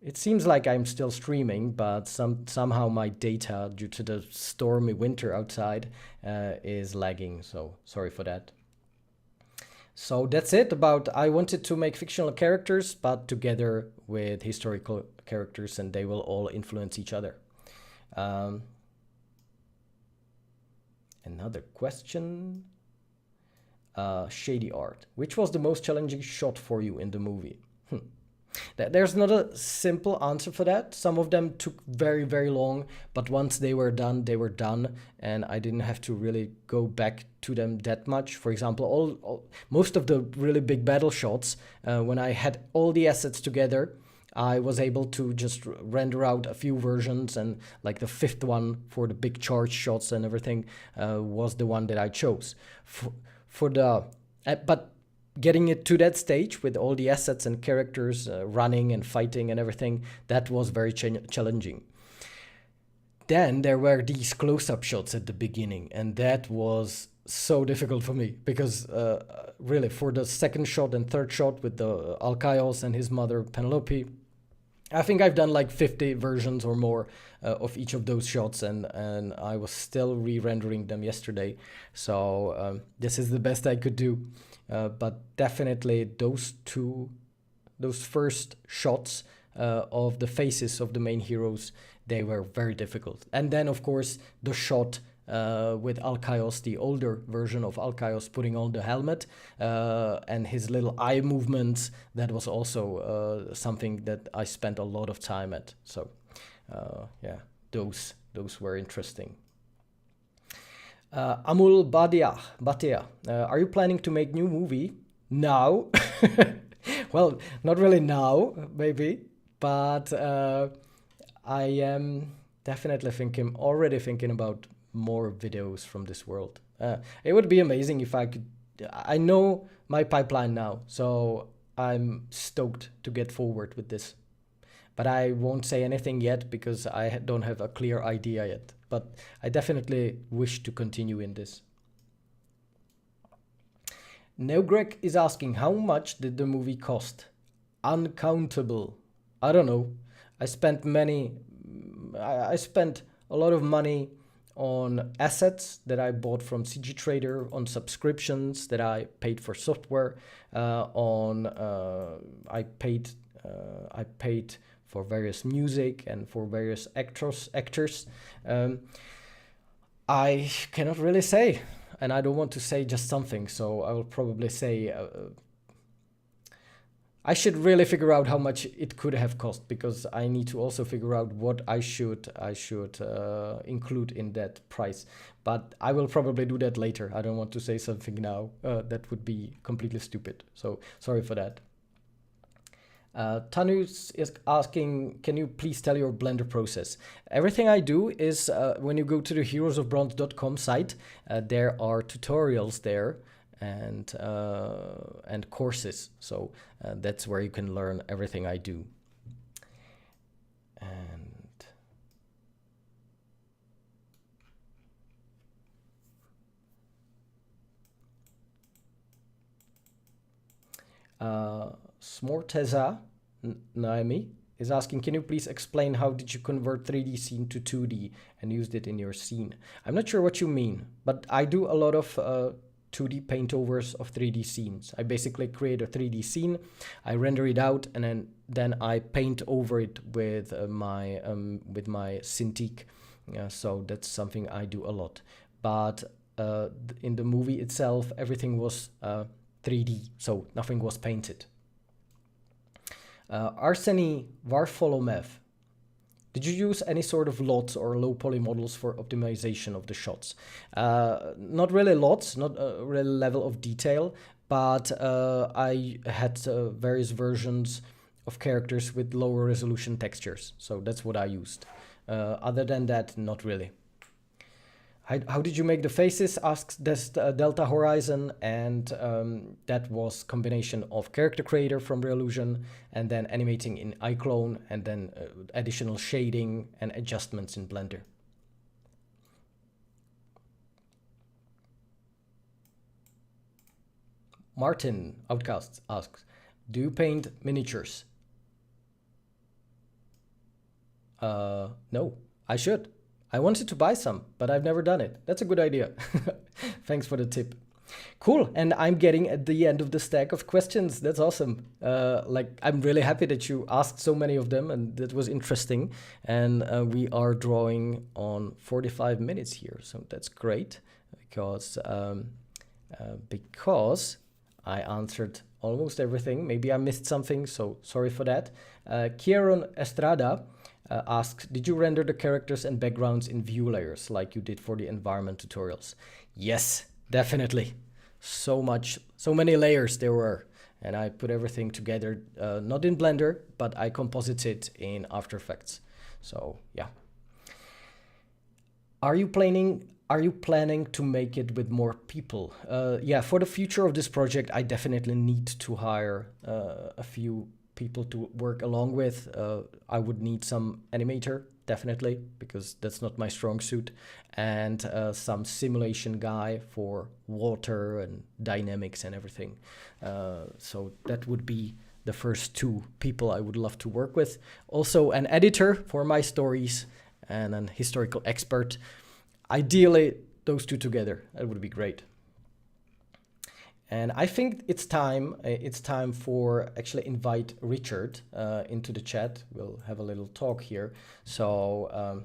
It seems like I'm still streaming, but somehow my data, due to the stormy winter outside, is lagging, so sorry for that. So that's it about, I wanted to make fictional characters, but together with historical characters, and they will all influence each other. Another question. Shady art. Which was the most challenging shot for you in the movie? There's not a simple answer for that. Some of them took very, very long, but once they were done, they were done, and I didn't have to really go back to them that much. For example, most of the really big battle shots, when I had all the assets together, I was able to just render out a few versions, and like the fifth one for the big charge shots and everything was the one that I chose. But getting it to that stage with all the assets and characters running and fighting and everything, that was very challenging. Then there were these close-up shots at the beginning, and that was so difficult for me because really for the second shot and third shot with the Alkaios and his mother Penelope, I think I've done like 50 versions or more of each of those shots, and I was still re-rendering them yesterday. So this is the best I could do. But definitely those first shots of the faces of the main heroes, they were very difficult. And then, of course, the shot with Alkaios, the older version of Alkaios, putting on the helmet and his little eye movements, that was also something that I spent a lot of time at. So, yeah, those were interesting. Amul Batia, are you planning to make new movie now? Well, not really now, maybe, but I am definitely already thinking about more videos from this world. It would be amazing if I could. I know my pipeline now, so I'm stoked to get forward with this. But I won't say anything yet because I don't have a clear idea yet. But I definitely wish to continue in this. Neogreg is asking, how much did the movie cost? Uncountable. I don't know. I spent a lot of money on assets that I bought from CG Trader, on subscriptions that I paid for software, I paid for various music and for various actors. I cannot really say, and I don't want to say just something, so I will probably say I should really figure out how much it could have cost, because I need to also figure out what I should include in that price. But I will probably do that later. I don't want to say something now. That would be completely stupid. So sorry for that. Tanus is asking, can you please tell your Blender process? Everything I do is when you go to the heroesofbronze.com site, there are tutorials there and courses. So that's where you can learn everything I do. And Smorteza Naomi is asking, can you please explain how did you convert 3D scene to 2D and used it in your scene? I'm not sure what you mean, but I do a lot of 2D paintovers of 3D scenes. I basically create a 3D scene, I render it out, and then I paint over it with my Cintiq. So that's something I do a lot. But in the movie itself, everything was 3D, so nothing was painted. Arseny Varfolomev, did you use any sort of LOTs or low poly models for optimization of the shots? Not really LOTs, not a real level of detail, but I had various versions of characters with lower resolution textures, so that's what I used. Other than that, not really. How did you make the faces, asks Delta Horizon, and that was combination of character creator from Reallusion and then animating in iClone and then additional shading and adjustments in Blender. Martin Outcast asks, do you paint miniatures? No, I should. I wanted to buy some, but I've never done it. That's a good idea. Thanks for the tip. Cool, and I'm getting at the end of the stack of questions. That's awesome. I'm really happy that you asked so many of them, and that was interesting. And we are drawing on 45 minutes here, so that's great because I answered almost everything. Maybe I missed something, so sorry for that. Kieron Estrada asks, did you render the characters and backgrounds in view layers like you did for the environment tutorials? Yes, definitely. So many layers there were. And I put everything together, not in Blender, but I composited in After Effects. So yeah. Are you planning to make it with more people? Yeah, for the future of this project, I definitely need to hire a few people to work along with. I would need some animator, definitely, because that's not my strong suit, and some simulation guy for water and dynamics and everything. So that would be the first two people I would love to work with. Also an editor for my stories and an historical expert. Ideally, those two together, that would be great. And I think it's time for actually invite Richard into the chat. We'll have a little talk here. So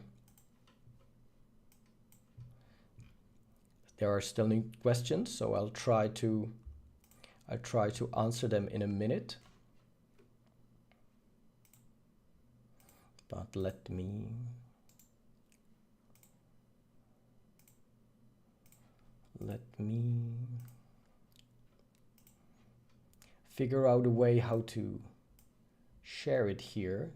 there are still new questions, so I'll try to answer them in a minute. But let me figure out a way how to share it here.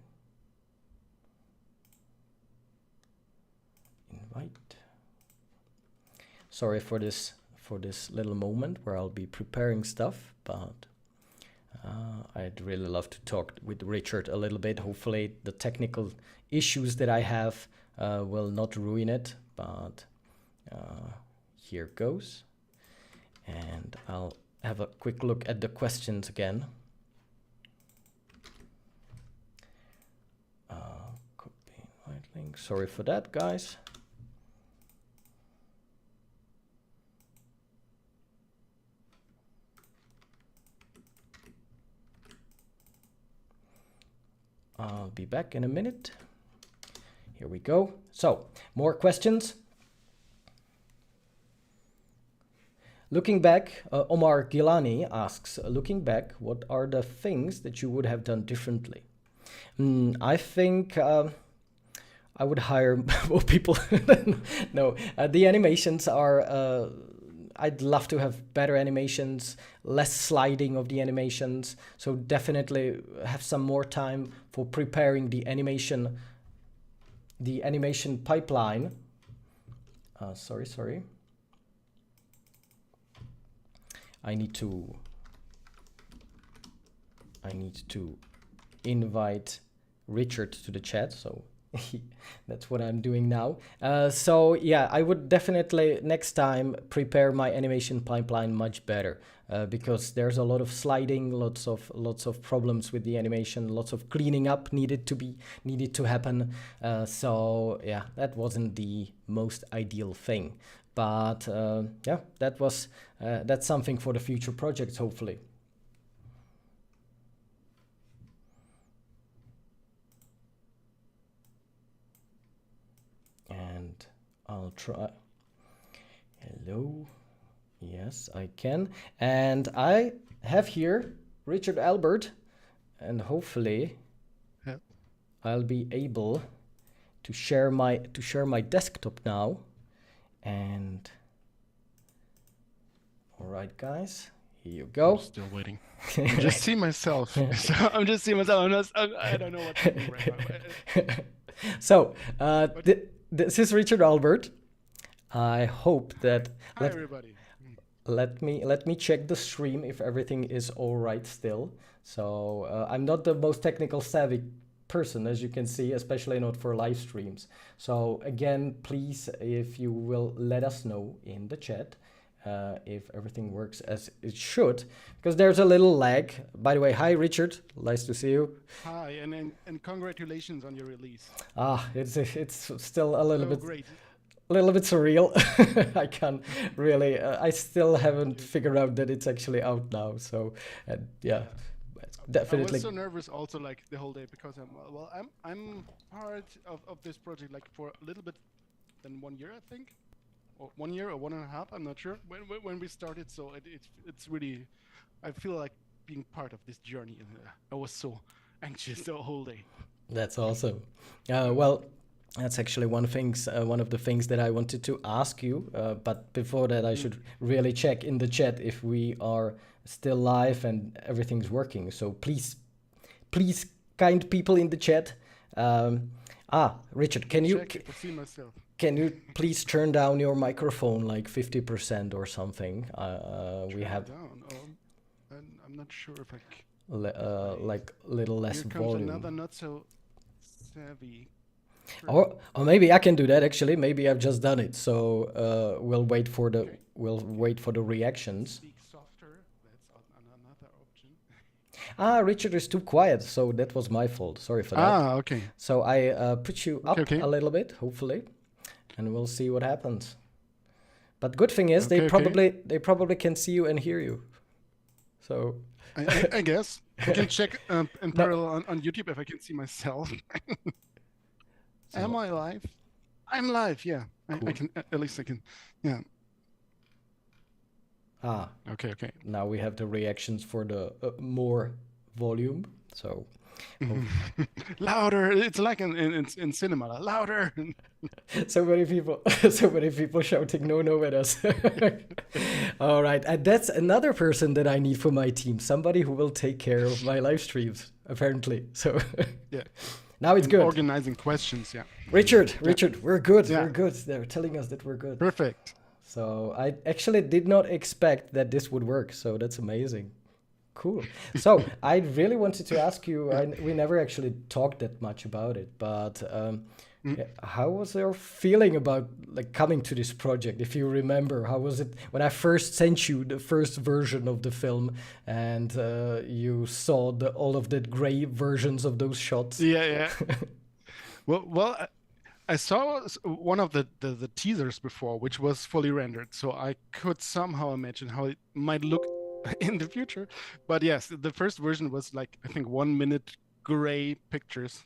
Invite. Sorry for this little moment where I'll be preparing stuff, but I'd really love to talk with Richard a little bit. Hopefully the technical issues that I have will not ruin it, but here goes. And I'll have a quick look at the questions again. Copy invite link. Sorry for that, guys. I'll be back in a minute. Here we go. So, more questions. Looking back, Omar Gilani asks, looking back, what are the things that you would have done differently? I think I would hire more people. No, the animations are, I'd love to have better animations, less sliding of the animations. So definitely have some more time for preparing the animation pipeline. Sorry. I need to invite Richard to the chat, so that's what I'm doing now. So yeah, I would definitely next time prepare my animation pipeline much better, because there's a lot of sliding, lots of problems with the animation, lots of cleaning up needed to happen. So yeah, that wasn't the most ideal thing. But yeah, that's something for the future projects, hopefully. And I'll try. Hello. Yes, I can. And I have here Richard Albert, and hopefully I'll be able to share my desktop now. And all right, guys, here you go. I'm still waiting. I'm just seeing myself. I'm just seeing myself. I don't know what to do right now. So this is Richard Albert. I hope that. Hi, everybody. Let me check the stream if everything is all right still. So I'm not the most technical savvy person, as you can see, especially not for live streams. So again, please, if you will let us know in the chat if everything works as it should, because there's a little lag. By the way, hi Richard, nice to see you. Hi, and congratulations on your release. It's still a little bit great. A little bit surreal. I can't really. I still haven't figured out that it's actually out now. So yeah. Definitely. I was so nervous also, like the whole day, because I'm part of this project like for a little bit than 1 year, I think. or 1 year or 1.5. I'm not sure when we started. So it's really, I feel like being part of this journey, and I was so anxious the whole day. That's awesome. Well, that's actually one of the things that I wanted to ask you. But before that, I Mm. should really check in the chat if we are still live and everything's working. So please, kind people in the chat. Richard, Let me check if I see myself. can you please turn down your microphone like 50% or something? We Turn it have down. And I'm not sure if I. like little less Here comes volume. another not so savvy. Or maybe I can do that actually. Maybe I've just done it. So we'll wait for the Okay. reactions. Speak softer. That's another option. Richard is too quiet, so that was my fault. Sorry for that. Okay. So I put you up Okay. a little bit, hopefully, and we'll see what happens. But good thing is Okay, they probably can see you and hear you. So I guess I can check in parallel on YouTube if I can see myself. Am I live? I'm live. Yeah, Cool. I can. At least I can. Yeah. Okay. Okay. Now we have the reactions for the more volume. So Louder. It's like in cinema. Louder. so many people shouting no at us. All right, and that's another person that I need for my team. Somebody who will take care of my live streams, apparently. So Yeah. now it's good. Organizing questions. Yeah. Richard, we're good. Yeah. We're good. They're telling us that we're good. Perfect. So I actually did not expect that this would work. So that's amazing. Cool. So I really wanted to ask you. We never actually talked that much about it, but how was your feeling about like coming to this project? If you remember, how was it when I first sent you the first version of the film and you saw all of the gray versions of those shots? Yeah. Well, I saw one of the teasers before, which was fully rendered, so I could somehow imagine how it might look in the future. But yes, the first version was like, I think, 1 minute gray pictures.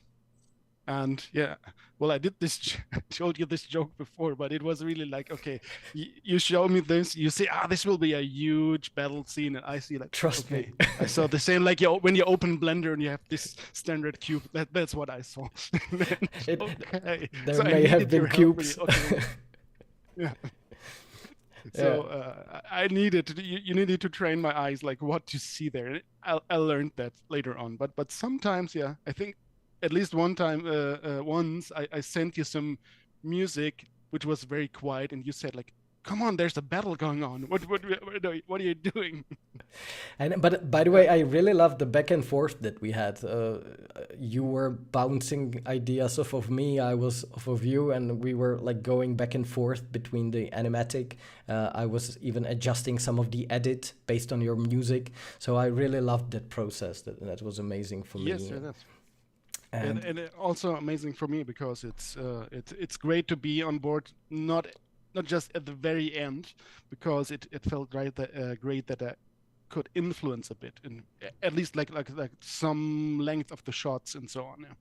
And yeah, well, I did this, showed you this joke before, but it was really like, okay, you show me this, you say, this will be a huge battle scene, and I see like, Trust me. I saw the same, like when you open Blender and you have this standard cube. That's what I saw. Okay, There so may have been cubes. Okay. Yeah. So I needed you needed to train my eyes, like what to see there. I learned that later on, but sometimes, yeah, I think at least one time, once I sent you some music which was very quiet, and you said like, "Come on, there's a battle going on. What are you doing?" But by the way, I really loved the back and forth that we had. You were bouncing ideas off of me, I was off of you, and we were like going back and forth between the animatic. I was even adjusting some of the edit based on your music. So I really loved that process. That was amazing for me. Yes, yeah, that's. And also amazing for me because it's great to be on board, not just at the very end, because it felt great that I could influence a bit, and at least like some length of the shots and so on. Yeah.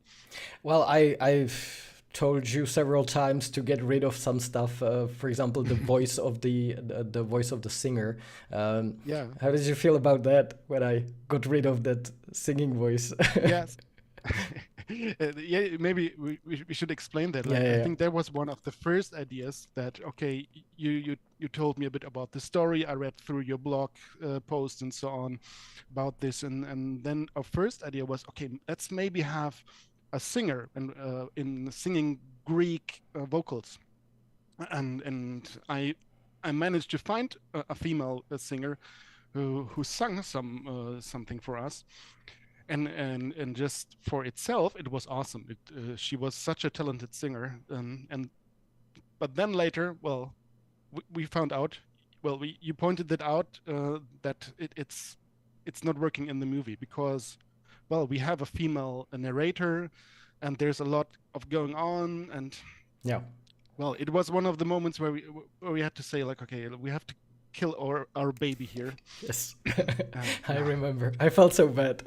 Well, I've told you several times to get rid of some stuff. For example, the voice of the voice of the singer. Yeah. How did you feel about that when I got rid of that singing voice? Yes. Yeah, maybe we should explain that. Like, I think that was one of the first ideas that, okay, you told me a bit about the story. I read through your blog post and so on about this, and then our first idea was, okay, let's maybe have a singer and in singing Greek vocals, and I managed to find a female singer who sung something for us. And just for itself, it was awesome. She was such a talented singer, but then later, well, we found out. Well, you pointed it out that it's not working in the movie because, well, we have a female narrator, and there's a lot of going on, and yeah. Well, it was one of the moments where we had to say like, okay, we have to kill our baby here. Yes. I remember. I felt so bad.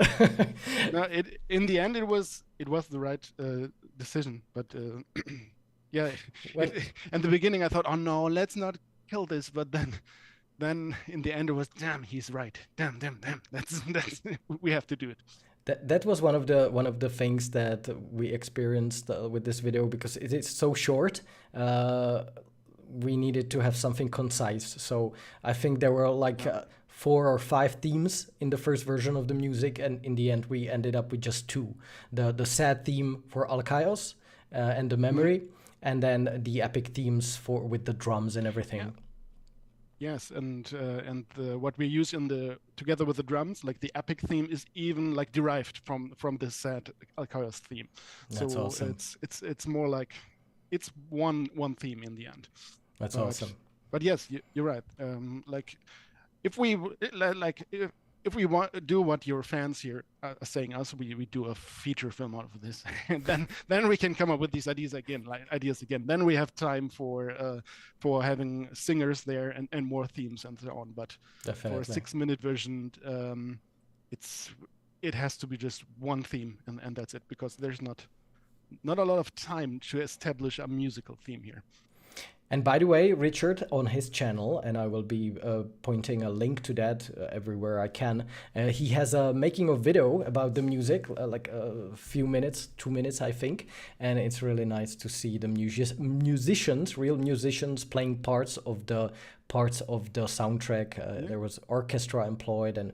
No, in the end it was the right decision, but Yeah. In the beginning, I thought, oh no, let's not kill this. But then in the end, it was, damn, he's right. Damn. That's we have to do it. That was one of the things that we experienced with this video, because it is so short. We needed to have something concise. So I think there were like 4 or 5 themes in the first version of the music, and in the end we ended up with just 2: the sad theme for Alkaios and the memory, and then the epic themes for with the drums and everything. Yeah. Yes, and what we use together with the drums, like the epic theme, is even like derived from the sad Alkaios theme. That's so awesome. It's more like it's one theme in the end. That's awesome. But yes, you're right. Like if we if we want to do what your fans here are saying us, we do a feature film out of this, and then we can come up with these ideas again. Then we have time for having singers there and more themes and so on. But Definitely. for a 6-minute version, it has to be just one theme, and that's it, because there's not a lot of time to establish a musical theme here. And by the way, Richard, on his channel, and I will be pointing a link to that everywhere I can, he has a making of video about the music, like a few minutes, 2 minutes, I think. And it's really nice to see the musicians, real musicians, playing parts of the soundtrack. There was orchestra employed, and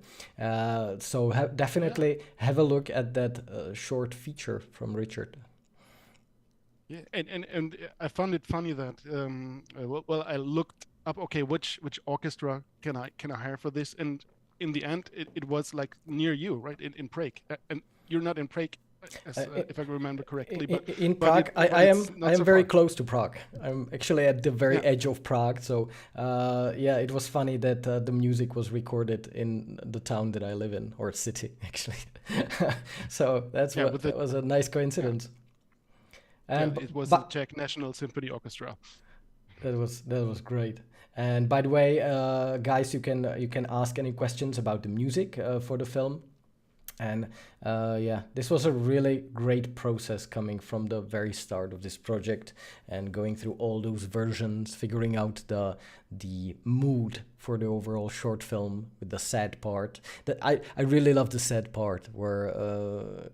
so definitely have a look at that short feature from Richard. Yeah, and I found it funny that well, I looked up, okay, which orchestra can I hire for this, and in the end it was like near you, right, in Prague, and you're not in Prague, if I remember correctly. But in Prague, I am very close to Prague. I'm actually at the very edge of Prague, so yeah, it was funny that the music was recorded in the town that I live in, or city actually. So that was a nice coincidence. Yeah. And it was the Czech National Symphony Orchestra. That was great. And by the way, guys, you can ask any questions about the music for the film. And yeah, this was a really great process coming from the very start of this project and going through all those versions, figuring out the mood for the overall short film with the sad part. That I really love the sad part where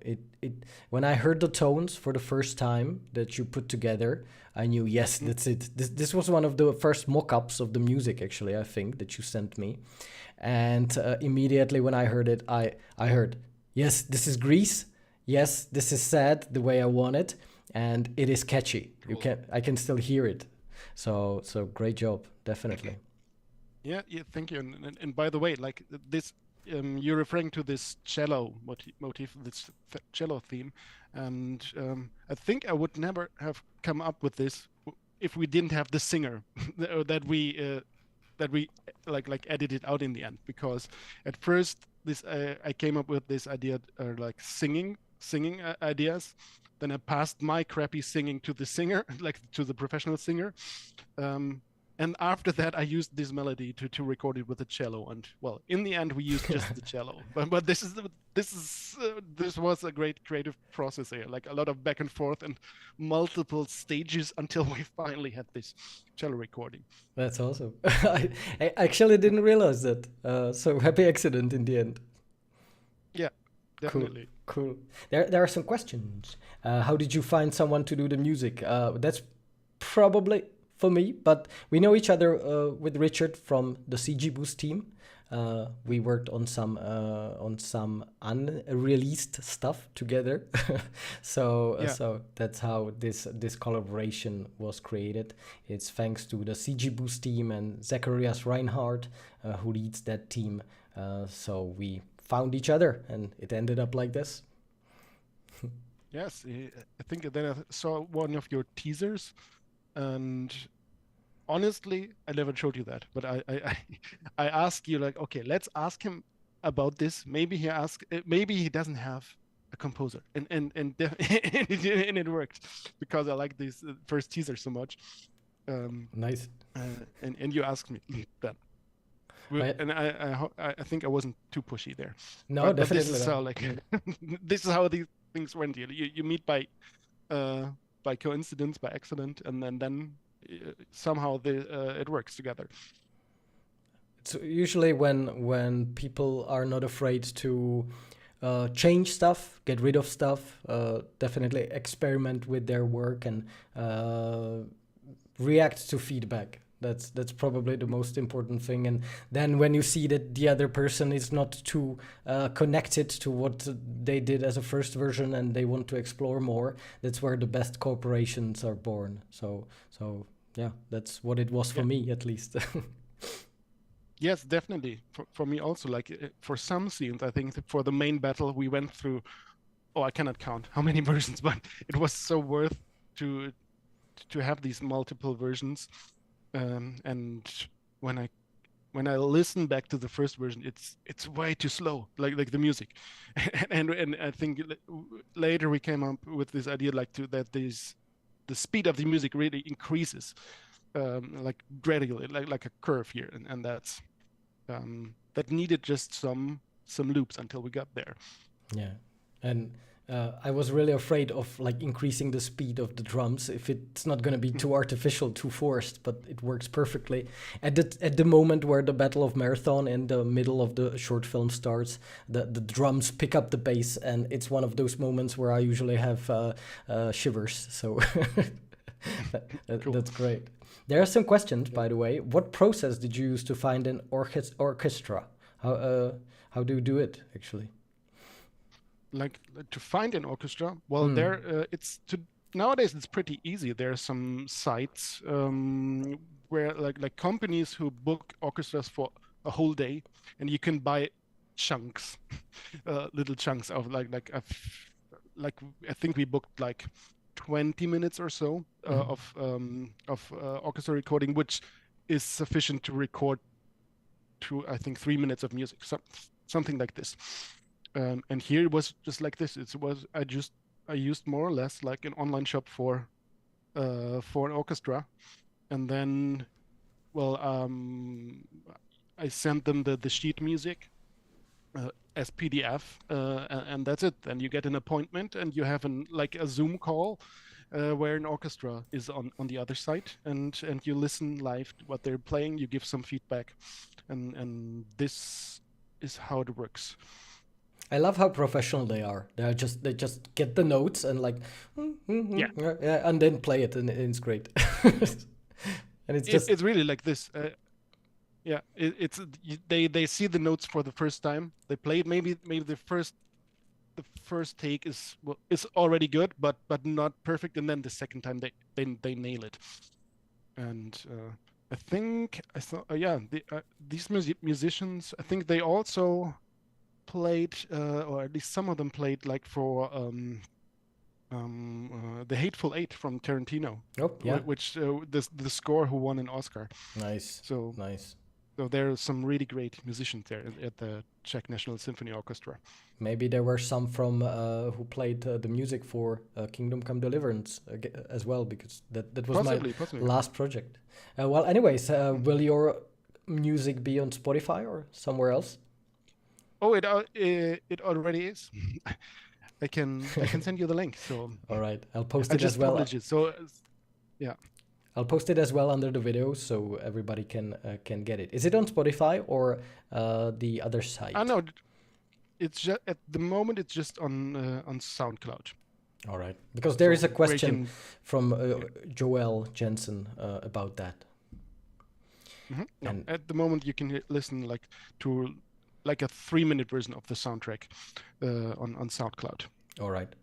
when I heard the tones for the first time that you put together, I knew, yes, that's it. This was one of the first mock-ups of the music, actually, I think, that you sent me. And immediately when I heard it, I heard, yes, this is Greece. Yes, this is sad the way I want it, and it is catchy. Cool. I can still hear it. So great job, definitely. Yeah, thank you. And by the way, like this, you're referring to this cello motif, this cello theme, and I think I would never have come up with this if we didn't have the singer that we like edited out in the end. Because at first I came up with this idea like singing ideas. Then I passed my crappy singing to the singer, like to the professional singer. And after that, I used this melody to record it with the cello. And well, in the end, we used just the cello. But this was a great creative process here, like a lot of back and forth and multiple stages until we finally had this cello recording. That's awesome. I actually didn't realize that. So happy accident in the end. Yeah, definitely. Cool. There are some questions. How did you find someone to do the music? That's probably for me, but we know each other with Richard from the CG Boost team. We worked on some unreleased stuff together. So that's how this collaboration was created. It's thanks to the CG Boost team and Zacharias Reinhardt, who leads that team. So we found each other, and it ended up like this. Yes, I think then I saw one of your teasers, and honestly, I never showed you that. But I asked you, like, okay, let's ask him about this. Maybe he doesn't have a composer, and it worked because I like this first teaser so much. Nice. And you asked me that. And I think I wasn't too pushy there. No, definitely. This is how this is how these things went. You meet by by coincidence, by accident, and then somehow it works together. So usually when people are not afraid to change stuff, get rid of stuff, definitely experiment with their work and react to feedback. That's probably the most important thing. And then when you see that the other person is not too connected to what they did as a first version and they want to explore more, that's where the best cooperations are born. So yeah, that's what it was for me at least. Yes, definitely. For me also, like for some scenes, I think for the main battle we went through, I cannot count how many versions, but it was so worth to have these multiple versions. And when I listen back to the first version, it's way too slow, like the music, and I think later we came up with this idea that the speed of the music really increases, like gradually, like a curve here, and that's that needed just some loops until we got there. Yeah, and I was really afraid of like increasing the speed of the drums if it's not going to be too artificial, too forced, but it works perfectly. At the moment where the Battle of Marathon in the middle of the short film starts, the drums pick up the bass, and it's one of those moments where I usually have shivers. So Cool. that's great. There are some questions, by the way. What process did you use to find an orchestra? How do you do it actually? Like to find an orchestra, well, nowadays it's pretty easy. There are some sites where like companies who book orchestras for a whole day, and you can buy chunks, little chunks of like I think we booked like 20 minutes or so of orchestra recording, which is sufficient to record to, I think, 3 minutes of music, something like this. And here it was just like this. I used more or less like an online shop for an orchestra, and then I sent them the sheet music as PDF, and that's it. Then you get an appointment, and you have a Zoom call where an orchestra is on the other side, and you listen live to what they're playing. You give some feedback, and this is how it works. I love how professional they are. They just get the notes and like yeah, and then play it, and it's great. And it's really like this. Yeah, they see the notes for the first time. They play it. Maybe the first take is already good, but not perfect. And then the second time they nail it. And I think I thought these musicians, I think they also played, or at least some of them played, like for The Hateful Eight from Tarantino. Oh yeah, which the score who won an Oscar. Nice. So nice. So there are some really great musicians there at the Czech National Symphony Orchestra. Maybe there were some from who played the music for Kingdom Come Deliverance as well, because that was possibly my last project. Well, anyways, will your music be on Spotify or somewhere else? Oh, it already is. I can send you the link. So all right, I'll post it as well. It. So yeah. I'll post it as well under the video so everybody can get it. Is it on Spotify or the other site? No, it's just at the moment it's just on SoundCloud. All right, because there is a question from Joel Jensen about that. Mm-hmm. And at the moment you can listen to a 3-minute version of the soundtrack on SoundCloud. All right.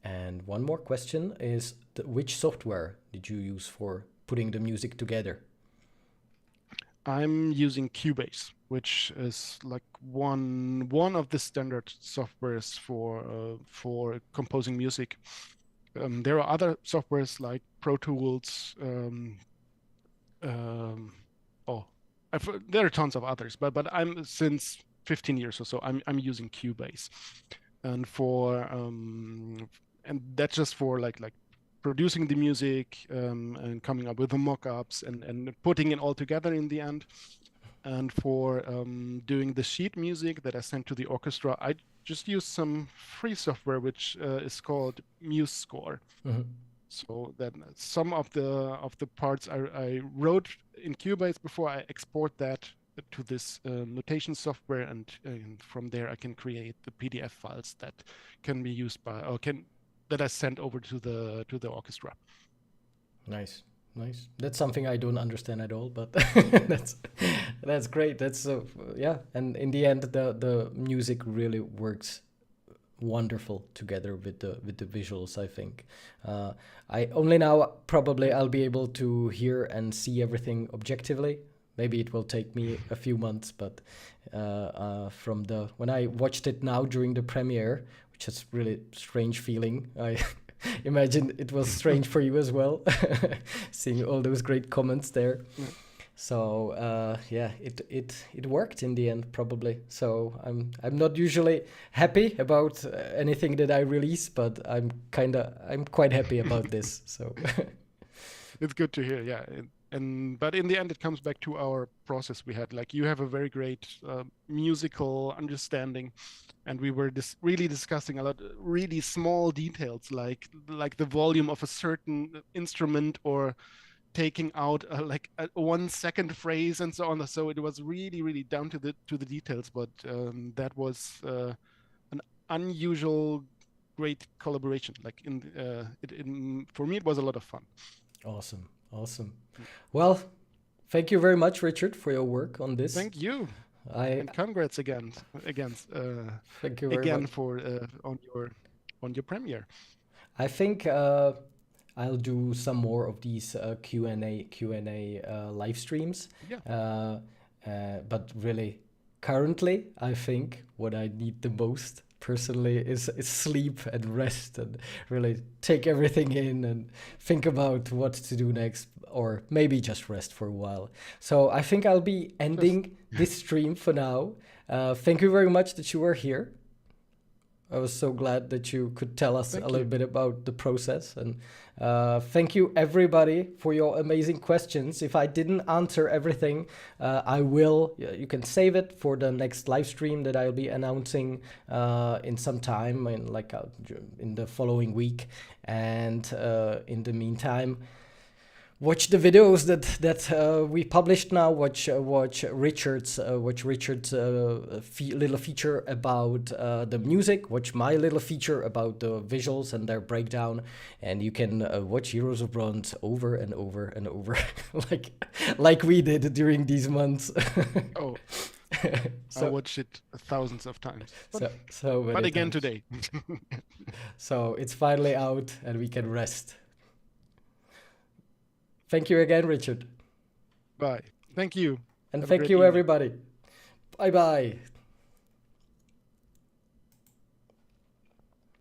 And one more question is, which software did you use for putting the music together? I'm using Cubase, which is like one of the standard softwares for composing music. There are other softwares like Pro Tools. There are tons of others, but I'm since 15 years or so I'm using Cubase, and and that's just for like producing the music and coming up with the mock-ups and putting it all together in the end. And for doing the sheet music that I sent to the orchestra, I just use some free software which is called MuseScore. Mm-hmm. So that some of the parts I wrote in Cubase before I export that to this notation software, and from there I can create the PDF files that can be used by, or can that I send over to the orchestra. Nice. Nice. That's something I don't understand at all, but that's great. That's yeah. And in the end, the music really works wonderful together with the visuals. I think I only now probably I'll be able to hear and see everything objectively. Maybe it will take me a few months, but from the when I watched it now during the premiere, which is really strange feeling. I imagine it was strange for you as well, seeing all those great comments there. Yeah. So yeah, it worked in the end probably. So I'm not usually happy about anything that I release, but I'm quite happy about this. So It's good to hear, yeah. But in the end, it comes back to our process we had. Like, you have a very great musical understanding, and we were really discussing a lot, really small details, like the volume of a certain instrument, or taking out like a 1 second phrase and so on. So it was really down to the details. But that was an unusual great collaboration. Like for me, it was a lot of fun. awesome. Well, thank you very much, Richard, for your work on this. Thank you. And congrats again. Thank you very much for on your premiere. I think I'll do some more of these Q&A live streams. Yeah. But really, currently, I think what I need the most personally is sleep and rest, and really take everything in and think about what to do next, or maybe just rest for a while. So I think I'll be ending this stream for now. Thank you very much that you were here. I was so glad that you could tell us a little bit about the process. And thank you, everybody, for your amazing questions. If I didn't answer everything, I will. You can save it for the next live stream that I'll be announcing in some time, in the following week. And in the meantime, watch the videos that we published now. Watch Richard's little feature about the music. Watch my little feature about the visuals and their breakdown. And you can watch Heroes of Bronze over and over and over, like we did during these months. Oh, I watched it thousands of times. But again today. So it's finally out, and we can rest. Thank you again, Richard. Bye. Thank you. And thank you, everybody. Bye-bye.